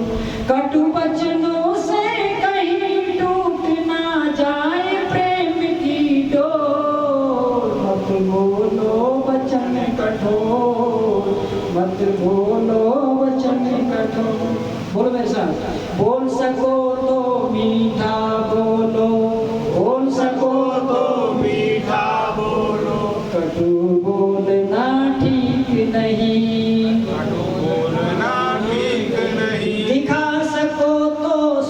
कटु वचनों से कहीं टूट ना जाए प्रेम की डोर। मत बोलो वचन कठोर, मत बोलो वचन कठोर। बोलो मेरे साथ, बोल सको तो मीठा बोलो, बोल सको तो मीठा बोलो, कटु बोलना ठीक नहीं, कटु बोलना ठीक नहीं। दिखा सको तो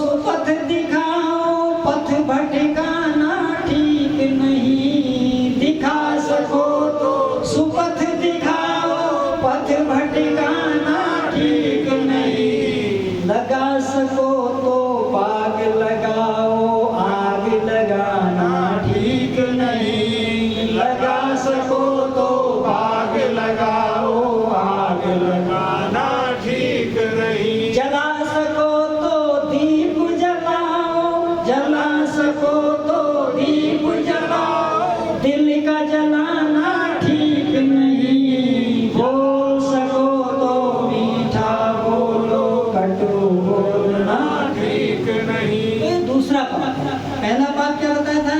दिल का जलाना ठीक नहीं, बोल सको तो मीठा बोलो, कटु बोलना ठीक नहीं। ये दूसरा पाप है। पहला पाप क्या बताया था?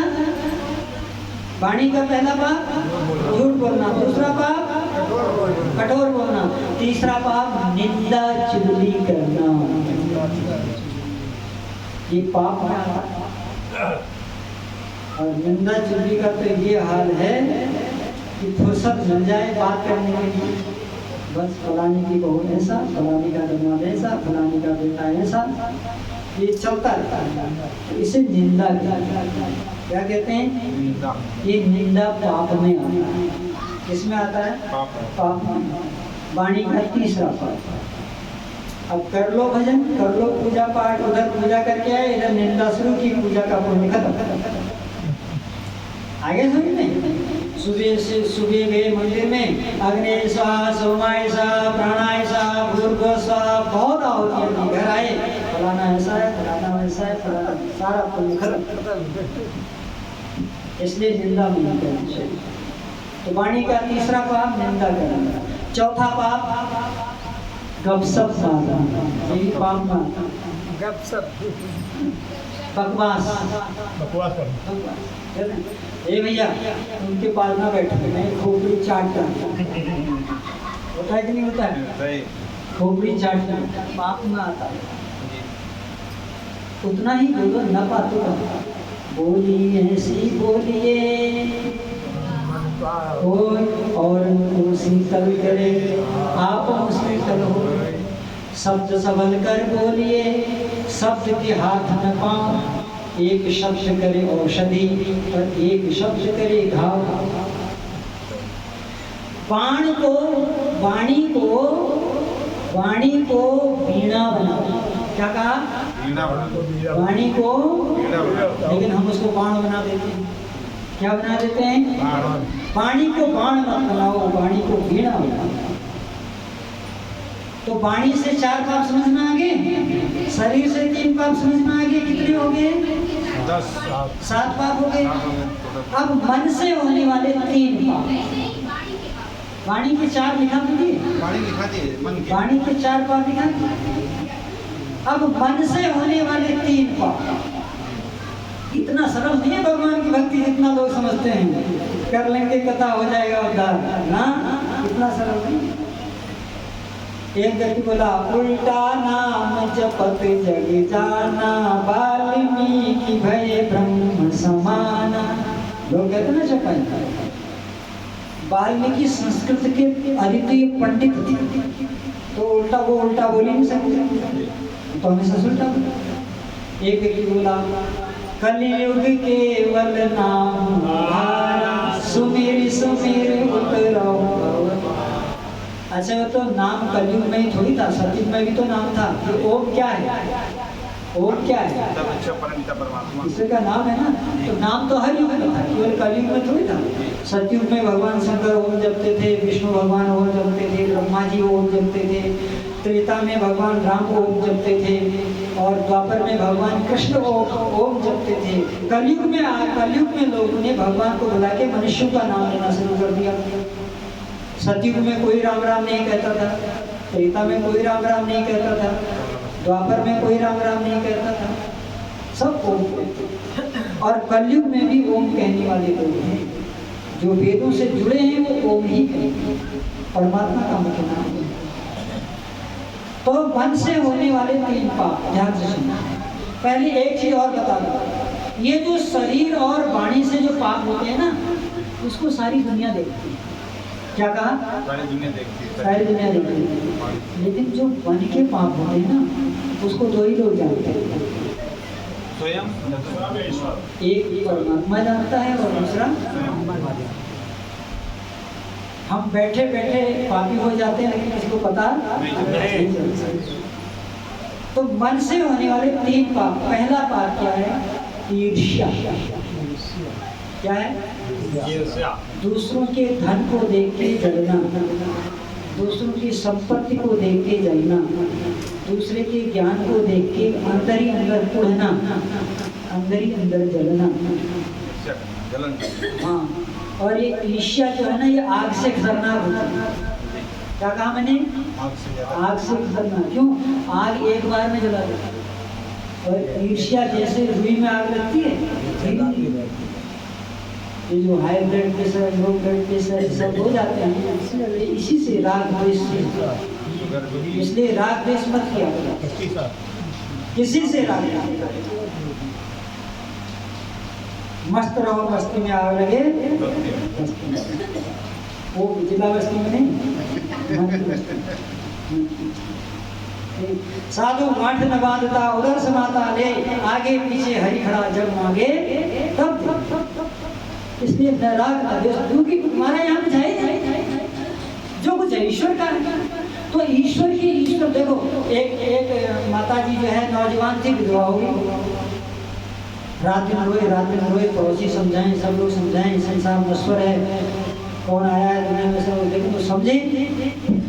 वाणी का पहला पाप झूठ बोलना, दूसरा पाप कठोर बोलना, तीसरा पाप निंदा चुगली करना। ये पाप में आता है। और निंदा चुगली का तो ये हाल है कि फुर्सत मिल जाए बात करने के लिए, बस फलानी की बहू ऐसा, फलानी का दामाद ऐसा, फलानी का बेटा ऐसा, ये चलता रहता है। तो इसे निंदा क्या कहते हैं? ये निंदा पाप में आता है। किसमें आता है? पाप में। वाणी का तीसरा पाप। अब कर लो भजन, कर लो पूजा पाठ, उधर पूजा करके आए, इधर निंदा शुरू की, पूजा का पुण्य खत्म। आगे समझ में? सुबह गए मंदिर में, अग्नि स्वाहा, सोमाय स्वाहा, प्राणाय स्वाहा, भूर्भुवः स्वाहा, बहुत आहुतियां दी। घर आए, फलाना ऐसा है, फलाना वैसा है, फलाना, सारा पुण्य खत्म। इसलिए निंदा नहीं करनी चाहिए। तो वाणी का तीसरा पाप निंदा करना। चौथा पाप गपसप मारना, यही पाप मारना। गपसप, बकवास, ए भैया उनके पास ना बैठो, मैं खोपड़ी चाटता होता है कि नहीं होता है? खोपड़ी चाटना पाप में आता है। उतना ही बोलो, न पातो बोलिए ऐसी बोलिए कोई और उनको शीतल करे, आप शीतल हो। शब्द सबल कर बोलिए, शब्द के हाथ न पाँव, एक शब्द करे औषधि और एक शब्द करे घाव। वाणी को वीणा बना। क्या कहा? वाणी को, लेकिन हम उसको बाण बना देते हैं। क्या बना देते हैं? वाणी को बाण मत बनाओ, वाणी को वीणा बनाओ। तो वाणी से 4 पाप समझना आगे, शरीर से 3 पाप समझना आगे, कितने हो गए? 7 पाप हो गए। अब मन से होने वाले 3 पाप। वाणी के 4 लिखा दिए, वाणी के 4 पाप लिखा। अब मन से होने वाले 3 पाप इतना सरल नहीं है भगवान की भक्ति जितना लोग समझते हैं। कर लेंगे कथा हो जाएगा उद्धार, ना, इतना सरल नहीं। एक व्यक्ति बोला, उल्टा नाम जपत जग जाना, वाल्मीकि भय ब्रह्म समाना। लोग कहते ना जपन। वाल्मीकि संस्कृत के अद्वितीय पंडित थे, तो वो उल्टा बोल ही नहीं सकते, तो हमेशा उल्टा बोला। एक व्यक्ति बोला, कलियुग केवल नाम हारा, सुमेर सुमेर उतरो। अच्छा, वो तो नाम कलयुग में ही थोड़ी था, सतयुग में भी तो नाम था। ये ओम क्या है? ओम क्या है? ईश्वर का नाम है ना। तो नाम तो हर युग में था, केवल कलयुग में थोड़ी था। सतयुग में भगवान शंकर ओम जपते थे, विष्णु भगवान ओम जपते थे, ब्रह्मा जी ओम जपते थे, त्रेता में भगवान राम ओम जपते थे, और द्वापर में भगवान कृष्ण ओम जपते थे। कलयुग में लोगों ने भगवान को बुला के मनुष्यों का नाम लेना शुरू कर दिया। सतयुग में कोई राम राम नहीं कहता था, त्रेता में कोई राम राम नहीं कहता था, द्वापर में कोई राम राम नहीं कहता था, सब ओम कहते। और कलयुग में भी ओम कहने वाले लोग हैं, जो वेदों से जुड़े हैं वो ओम ही कहेंगे, परमात्मा का मुख्य नाम है। तो मन से होने वाले 3 पाप ध्यान से सुनना। पहले एक चीज और बता दो, ये जो शरीर और वाणी से जो पाप होते हैं ना, उसको सारी दुनिया देखती है। क्या कहा? सारी दुनिया देखती है। लेकिन जो मन के पाप होते हैं ना, उसको 2 ही लोग जानते हैं, स्वयं, एक परमात्मा जानता है और दूसरा हम बैठे बैठे पापी हो जाते हैं, लेकिन किसी को पता नहीं। तो मन से होने वाले 3 पाप। पहला पाप क्या है? ईर्ष्या। क्या है? दूसरों के धन को देख के जलना, दूसरों की संपत्ति को देख के जलना, दूसरे के ज्ञान को देख के अंदर ही अंदर उड़ना, अंदर ही अंदर जलना। हाँ, और ये ईर्ष्या जो है ना, ये आग से खतरनाक होती है। क्या कहा मैंने? आग से खतरनाक। क्यों? आग एक बार में जला देती है, और ईर्ष्या जैसे रुई में आग लगती है, ये जो high blood pressure, low blood pressure सब हो जाते हैं, इसी से राग द्वेष से। इसलिए राग द्वेष मत किया करो, किसी से राग नहीं करो। मस्त रहो, मस्ती में आग लगे, वो जिला बस्ती में नहीं। साधु गांठ न बांधता उधर समाता ले, आगे पीछे हरि खड़ा जब मांगे तब। इसलिए राग न द्वेष, क्योंकि तुम्हारा यहाँ कुछ है, जो कुछ है ईश्वर का है। तो ईश्वर की, ईश्वर देखो, एक माता जी जो है नौजवान थी, विधवा हो गई, रात दिन रोए, पड़ोसी समझाएं, सब लोग समझाएं, संसार नश्वर है, कौन आया है दुनिया में, सब लेकिन तो समझे।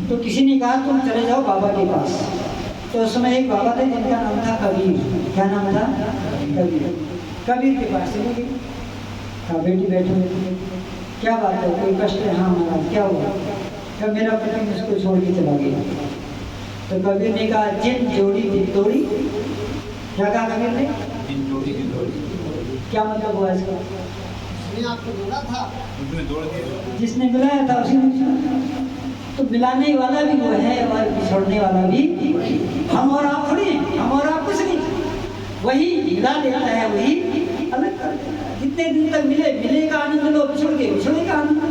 तो किसी ने कहा तुम चले जाओ बाबा के पास। तो उस समय एक बाबा थे जिनका नाम था कबीर। क्या नाम था? कबीर। कबीर के पास चले गई, कहा बेटी बैठो, क्या बात है, कोई कष्ट है? हाँ महाराज, क्या हुआ? क्या मेरा पति मुझको छोड़ के चला गया। तो कबीर ने कहा जिन जोड़ी दिन तोड़ी। क्या कहा कबीर ने? जिन जोड़ी दिन तोड़ी। क्या मतलब हुआ इसका? आपको जोड़ा था, उसने जोड़ दिया, जिसने मिलाया था उसी ने। तो मिलाने वाला भी वो है और छोड़ने वाला भी। हम और आप थोड़ी, हम और आप कुछ नहीं, वही मिला देता है, वही अलग कर देता है। जितने दिन तक मिले का आनंद लो, बिछड़े का आनंद लो।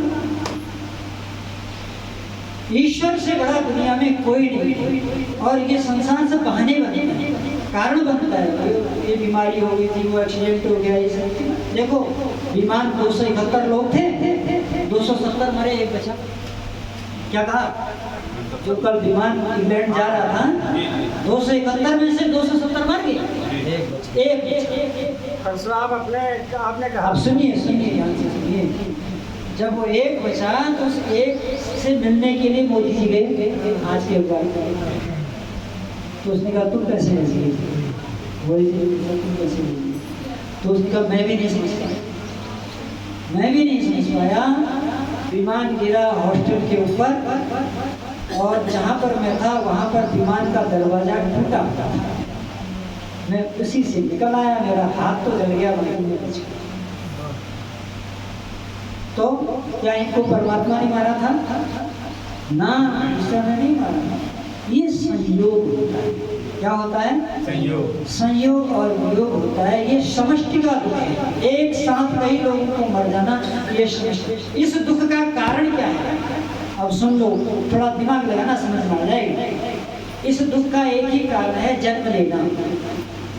ईश्वर से बड़ा दुनिया में कोई नहीं। और ये संसार से बहाने बनते हैं, कारण बनता है। ये बीमारी हो गई थी, वो एक्सीडेंट हो गया, ये सब। देखो विमान 271 लोग थे, 270 मरे, एक बचा। क्या कहा? जो कल विमान इंग्लैंड जा रहा था, 271 में से 270 मर गए, एक बचा। आपने कहा, अब सुनिए, ध्यान से सुनिए। जब वो एक बचा तो उस एक से मिलने के लिए मोदी जी गए आज के ऊपर। तो उसने कहा तुम कैसे ऐसे? वही तुम कैसे? तो उसने कहा मैं भी नहीं समझ पाया, मैं भी नहीं समझ पाया। विमान गिरा हॉस्टल के ऊपर, और जहाँ पर मैं था वहाँ पर विमान का दरवाजा टूटा। मैं उसी से निकल आया, मेरा हाथ तो जल गया, लेकिन मैं बच गया। तो क्या इनको परमात्मा ने मारा था? ना, ईश्वर ने नहीं मारा। ये संयोग होता है। क्या होता है? संयोग। संयोग और वियोग होता है। ये समष्टि का दुख है, एक साथ कई लोगों को मर जाना, ये समष्टि। इस दुख का कारण क्या है? अब सुन लो, थोड़ा दिमाग लगाना, समझ में आ जाएगा। इस दुख का एक ही कारण है, जन्म लेना।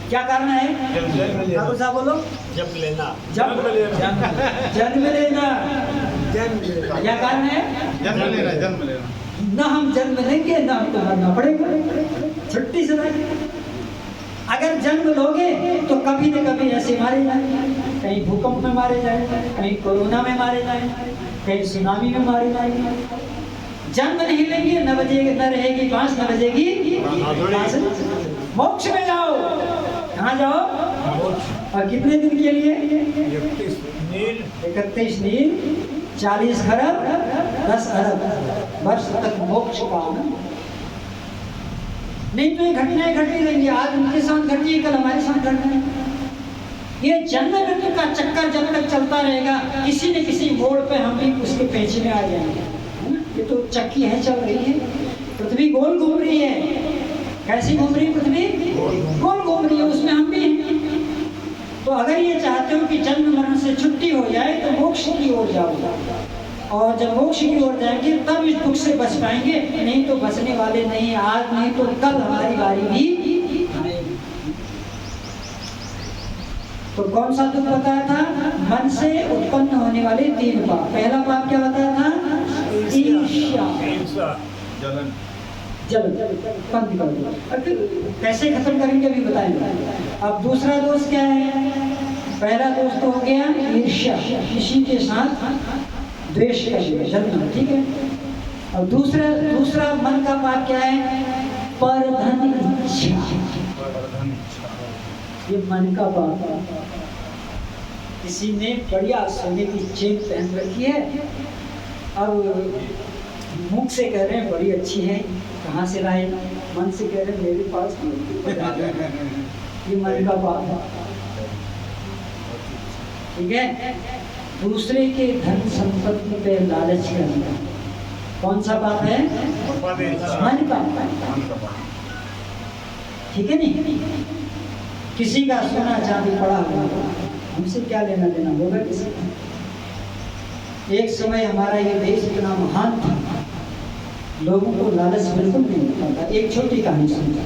क्या कारण है? ठाकुर साहब बोलो। जब लेना, जन्म लेना क्या कारण है? जन्म लेना। ना हम जन्म लेंगे ना हमको मरना पड़ेगा, छुट्टी से नहीं। अगर जन्म लोगे तो कभी न कभी ऐसे मारे जाएंगे, कहीं भूकंप में मारे जाएंगे, कहीं कोरोना में मारे जाएंगे, कहीं सुनामी में मारे जाएंगे। जन्म नहीं लेंगे, न बजेगी, न रहेगी बांस, न बजेगी मोक्ष में जाओ। कहाँ जाओ? और कितने दिन के लिए? 31 नील, 40 खरब, 10 अरब वर्ष तक मोक्ष का आनंद। नहीं तो ये घटनाएं घटती रहेंगी, आज उनके साथ घटी, कल हमारे साथ घटना। ये जन्म मृत्यु का चक्कर जब तक चलता रहेगा, किसी न किसी मोड़ पे हम भी उसके पेच में आ जाएंगे। ये तो चक्की है, चल रही है, पृथ्वी गोल घूम रही है। कैसी घूम रही है पृथ्वी? गोल घूम रही है, उसमें हम भी हैं। तो अगर ये चाहते हो कि जन्म मरण से छुट्टी हो जाए तो मोक्ष की ओर जाओ, और जब मोक्ष की ओर जाएंगे तब इस दुख से बच पाएंगे, नहीं तो बचने वाले नहीं। आज नहीं तो कल हमारी बारी भी आएगी। तो कौन सा दुख बताया था? मन से उत्पन्न होने वाले 3 पाप। पहला पाप क्या बताया था? ईर्ष्या, जलन, बंद कर दो। कैसे खत्म करेंगे अभी बताएंगे। अब दूसरा दोष क्या है? पहला दोष तो हो गया ईर्ष्या, किसी के साथ द्वेष करना, जलना, ठीक है। और दूसरा मन का पाप क्या है? परधन इच्छा। ये मन का पाप। किसी ने बढ़िया सोने की चेन पहन रखी है, अब मुख से कह रहे हैं बड़ी अच्छी है, कहाँ से लाए, मन से कह रहे हैं मेरे पास नहीं। ये मन का बात है, ठीक है। दूसरे के धन संपत्ति पे लालच करना कौन सा पाप है? मन का पाप, ठीक है नहीं। किसी का सोना चांदी पड़ा हुआ, हमसे क्या लेना देना होगा किसी का। एक समय हमारा ये देश इतना महान था, लोगों को लालच बिल्कुल नहीं होता था। एक छोटी कहानी सुनता,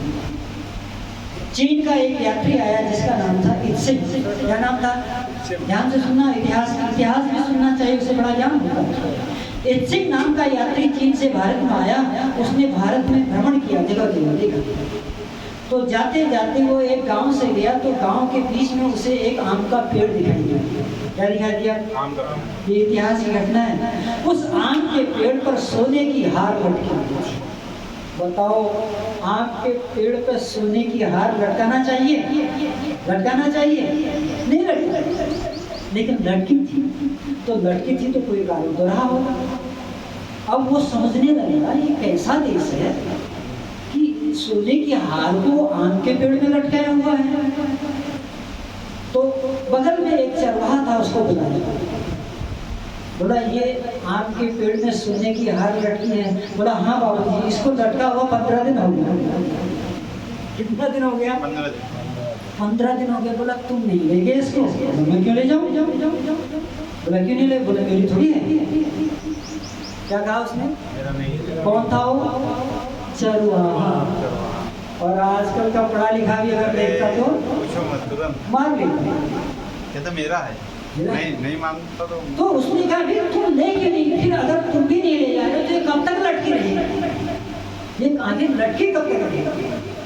चीन का एक यात्री आया जिसका नाम था इत्सिंग। क्या नाम था? ध्यान से सुनना, इतिहास भी सुनना चाहिए, उससे बड़ा ज्ञान होता है। इत्सिंग नाम का यात्री चीन से भारत में आया, उसने भारत में भ्रमण किया, जगह जगह देखा। तो जाते जाते वो एक गांव से गया, तो गांव के बीच में उसे एक आम का पेड़ दिखाई दिया। क्या दिखाई दिया? ये इतिहास की घटना है। उस आम के पेड़ पर सोने की हार लटकी हुई थी। बताओ, आम के पेड़ पर सोने की हार लटकाना चाहिए? लटकाना चाहिए? नहीं लटका, लेकिन लड़की थी, तो लड़की थी तो कोई कारण तो रहा होगा। अब वो समझने लगेगा ये कैसा देश है कि सोने की हार को आम के पेड़ में लटकाया हुआ है। तो बगल में एक चरवाहा था, उसको बुलाया, बोला ये आम के पेड़ में सोने की हार लटकी है। बोला हाँ बाबूजी, इसको लटका हुआ 15 दिन हो गया। कितना दिन हो गया? 15 दिन हो गया। बोला तुम नहीं ले गए इसको? मैं क्यों ले जाऊँ? बोला क्यों नहीं ले? बोला मेरी थोड़ी है। क्या कहा उसने? मेरा नहीं। कौन था वो? चरवाहा। और आजकल का पढ़ा लिखा भी अगर देखता तो पूछो मत, तुरंत मार लेता। ये तो मेरा है, नहीं मांगता तो उसने कहा फिर तुम ले क्यों नहीं? फिर अगर तुम भी नहीं ले जा रहे तो ये कब तक लटकी रहेगी? ये आगे लटकी कब तक रहेगी?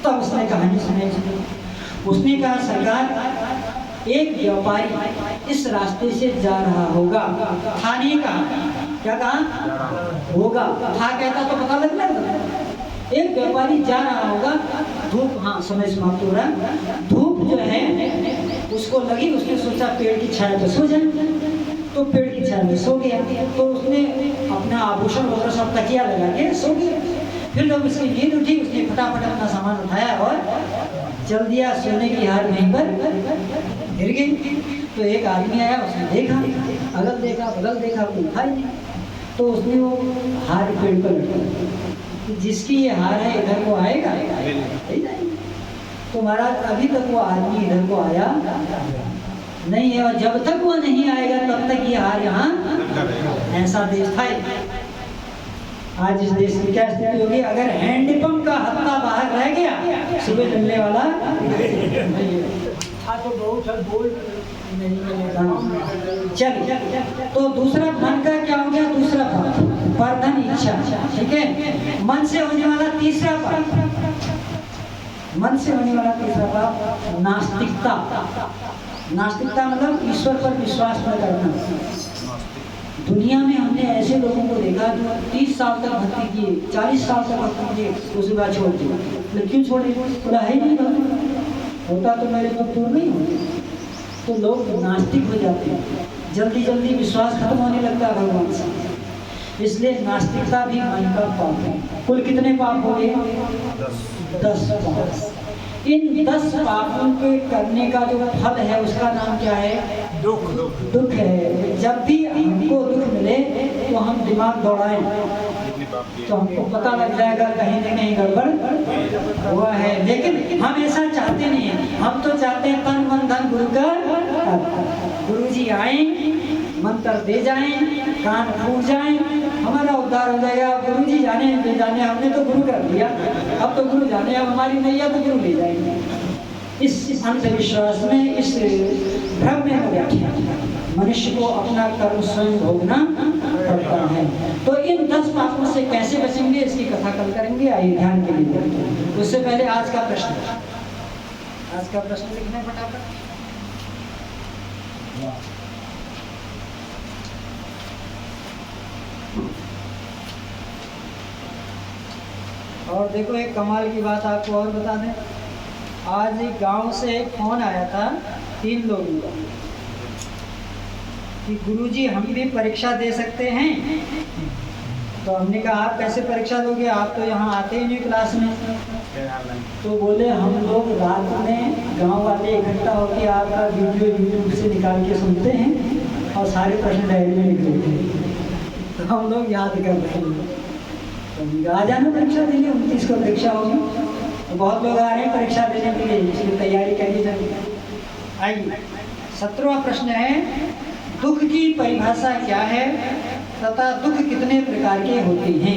तब उसने कहानी सुनाई। उसने कहा सरकार, एक व्यापारी इस रास्ते से जा रहा होगा। था नहीं कहा, क्या कहा? होगा। था कहता तो पता लग रहा। एक व्यापारी जा रहा होगा, धूप, हाँ समय समाप्त हो रहा है, धूप जो है उसको लगी, उसने सोचा पेड़ की छाया तो सो जाए, तो पेड़ की छाया में सो गया। तो उसने अपना आभूषण वगैरह सब तकिया लगा के सो गया। फिर जब उसकी नींद उठी, उसने फटाफट अपना सामान उठाया और चल दिया, सोने की हार वहीं पर गिर गई। तो एक आदमी आया, उसने देखा, अगल देखा बगल देखा, कोई था ही नहीं। तो उसने वो हार पेड़ पर लटका, जिसकी ये हार है इधर को आएगा? तो महाराज अभी तक वो आदमी इधर को आया नहीं है, और जब तक वो नहीं आएगा तब तक ये हार यहाँ। ऐसा देश था। आज इस देश की क्या स्थिति होगी? अगर हैंडपंप का हत्था बाहर रह गया, सुबह चलने वाला तो बहुत बोल नहीं मिलेगा। चल, तो दूसरा मन का क्या हो गया? दूसरा पाप परधन इच्छा, ठीक है। मन से होने वाला तीसरा पाप, मन से होने वाला तीसरा पाप नास्तिकता। नास्तिकता मतलब ईश्वर पर विश्वास न करना। दुनिया में हमने ऐसे लोगों को देखा जो 30 साल तक भक्ति किए, 40 साल तक भक्ति किए, उसके बाद छोड़ दिया। लेकिन क्यों छोड़े? बोला है नहीं होता तो मेरे तो दूर नहीं होते। तो लोग नास्तिक हो जाते हैं, जल्दी जल्दी विश्वास खत्म होने लगता है भगवान से। इसलिए नास्तिकता भी मन का पाप है। कुल कितने पाप हो गए? 10 पाप। इन 10 पापों के करने का जो फल है उसका नाम क्या है? दुख। दुख है। जब भी हमको दुख मिले तो हम दिमाग दौड़ाएं तो हमको पता लग जाएगा कहीं न कहीं गड़बड़ हुआ है। लेकिन हम ऐसा चाहते नहीं है। हम तो चाहते हैं तन मन धन गुरु का। गुरु जी आए, मंत्र दे जाएं, कान फूट जाएं, हमारा उद्धार हो जाएगा। गुरु जी जाने ले जाने, हमने तो गुरु कर दिया, अब तो गुरु जाने, अब हमारी नैया तो गुरु ले जाएंगे। इस अंधविश्वास में, इस भ्रम में बैठे मनुष्य को अपना कर्म स्वयं भोगना पड़ता है। तो इन 10 पापों से कैसे बचेंगे इसकी कथा कल करेंगे। आइए ध्यान के लिए। उससे पहले आज का प्रश्न लिखना है फटाफट। और देखो एक कमाल की बात आपको और बता दें, आज एक गांव से एक फोन आया था 3 लोगों का। कि गुरुजी हम भी परीक्षा दे सकते हैं। तो हमने कहा आप कैसे परीक्षा दोगे, आप तो यहाँ आते ही नहीं क्लास में। तो बोले हम लोग रात में गांव वाले इकट्ठा होकर आपका वीडियो यूट्यूब से निकाल के सुनते हैं और सारे प्रश्न डायरी में लिख देते हैं। तो हम लोग याद कर रहे हैं। तो आ जाना परीक्षा देने, 29 को परीक्षा होगी। तो बहुत लोग आ रहे हैं परीक्षा देने के लिए, इसकी तैयारी करिए जब। आइए 17वां प्रश्न है, दुख की परिभाषा क्या है तथा दुख कितने प्रकार के होते हैं।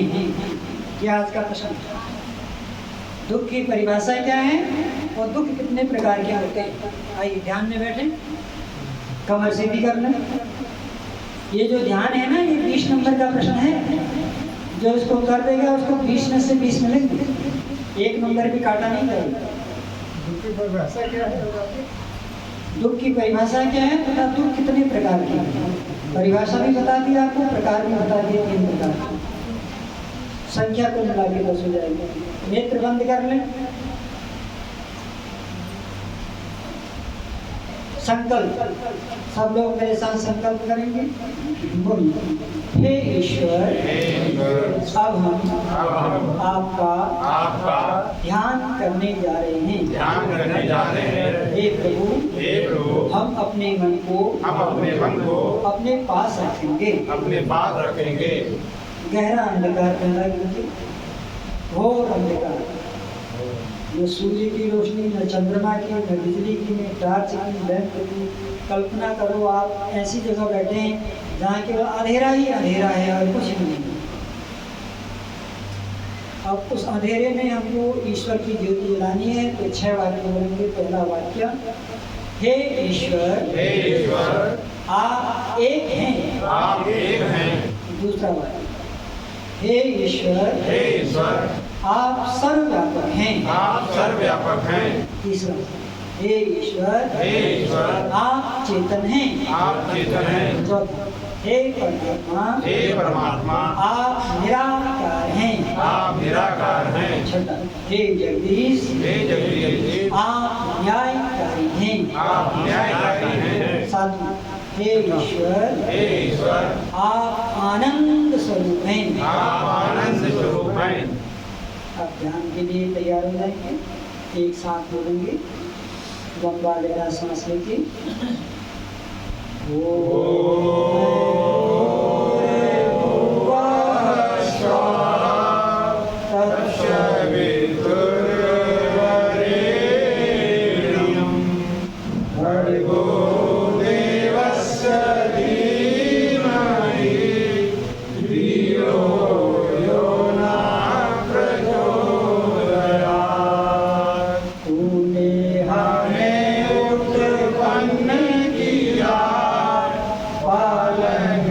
क्या आज का प्रश्न, दुख की परिभाषा क्या है और दुख कितने प्रकार के होते हैं। आइए ध्यान में बैठे, कमर सीधी कर लें। ये जो ध्यान है ना, ये 20 नंबर का प्रश्न है। जो इसको कर देगा उसको 20 में से 20 मिलेंगे, 1 नंबर भी काटा नहीं जाएगा। दुख की परिभाषा क्या है? दुख की परिभाषा क्या है तथा दुख कितने प्रकार के हैं। परिभाषा भी बता दी आपको, प्रकार भी बता दिए, 3 प्रकार के। संख्या को मिला के 10 हो जाएगी। नेत्र बंद कर लें। संकल्प, सब लोग मेरे साथ संकल्प करेंगे। बोलिए, हे ईश्वर, अब हम आपका ध्यान करने जा रहे हैं। हे प्रभु, हम अपने मन को अपने पास रखेंगे। गहरा अंधकार पैदा कीजिए, घोर अंधकार। न सूर्य की रोशनी, न चंद्रमा की, न बिजली की, न टॉर्च की, लैंप की। कल्पना करो आप ऐसी जगह बैठे हैं जहाँ केवल अंधेरा ही अंधेरा है और कुछ नहीं। अब उस अंधेरे में हमको ईश्वर की ज्योति जलानी है। तो 6 वाक्य बोलेंगे। पहला वाक्य, हे ईश्वर, आप एक हैं। दूसरा वाक्य, हे ईश्वर, आप सर्वव्यापक हैं। तीसरा, हे ईश्वर, आप चेतन हैं। चौथा, हे परमात्मा, आप निराकार हैं। छठा, हे जगदीश, आप न्यायकारी हैं। सातवां, हे ईश्वर, आप आनंद स्वरूप हैं। अब ध्यान के लिए तैयार हो जाएंगे। एक साथ बोलेंगे, लंबा गहरा सांस लेके। हमें उत्पन्न किया, पालन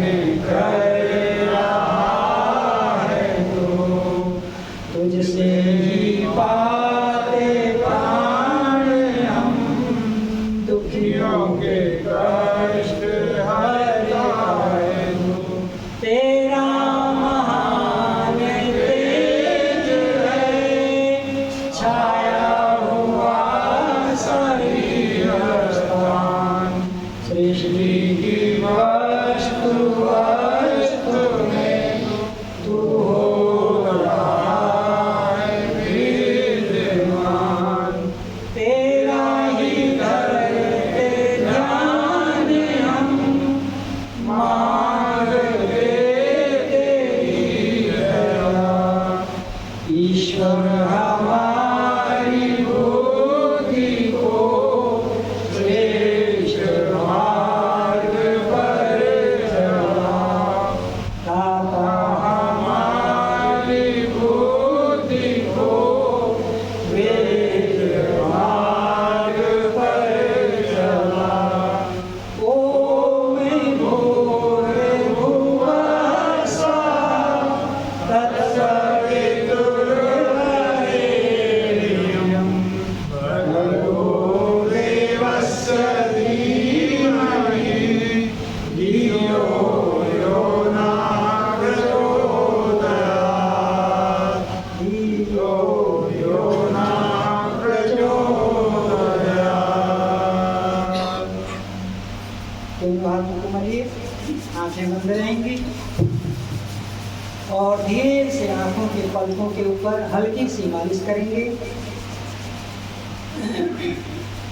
और धीरे से आंखों के पलकों के ऊपर हल्की सी मालिश करेंगे।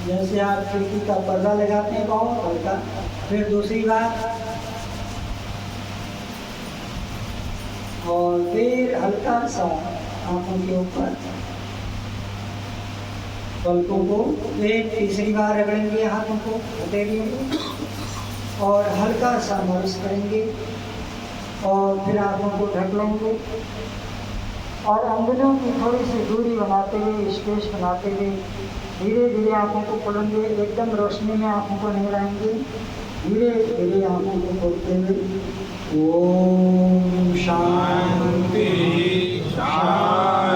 जैसे आप खिड़की का पर्दा लगाते हैं बहुत हल्का। फिर दूसरी बार, और फिर हल्का सा आंखों के ऊपर पलकों को। फिर तीसरी बार रगड़ेंगे हाथों को, हथेलियों को, और हल्का सा मालिश करेंगे। और फिर आंखों को ढक लेंगे और अंगुलियों की थोड़ी सी दूरी बनाते हुए, स्पेस बनाते हुए धीरे धीरे आंखों को खोलेंगे। एकदम रोशनी में आंखों को नहीं लाएंगे, धीरे धीरे आंखों को खोलते हुए ओम शांति शांति।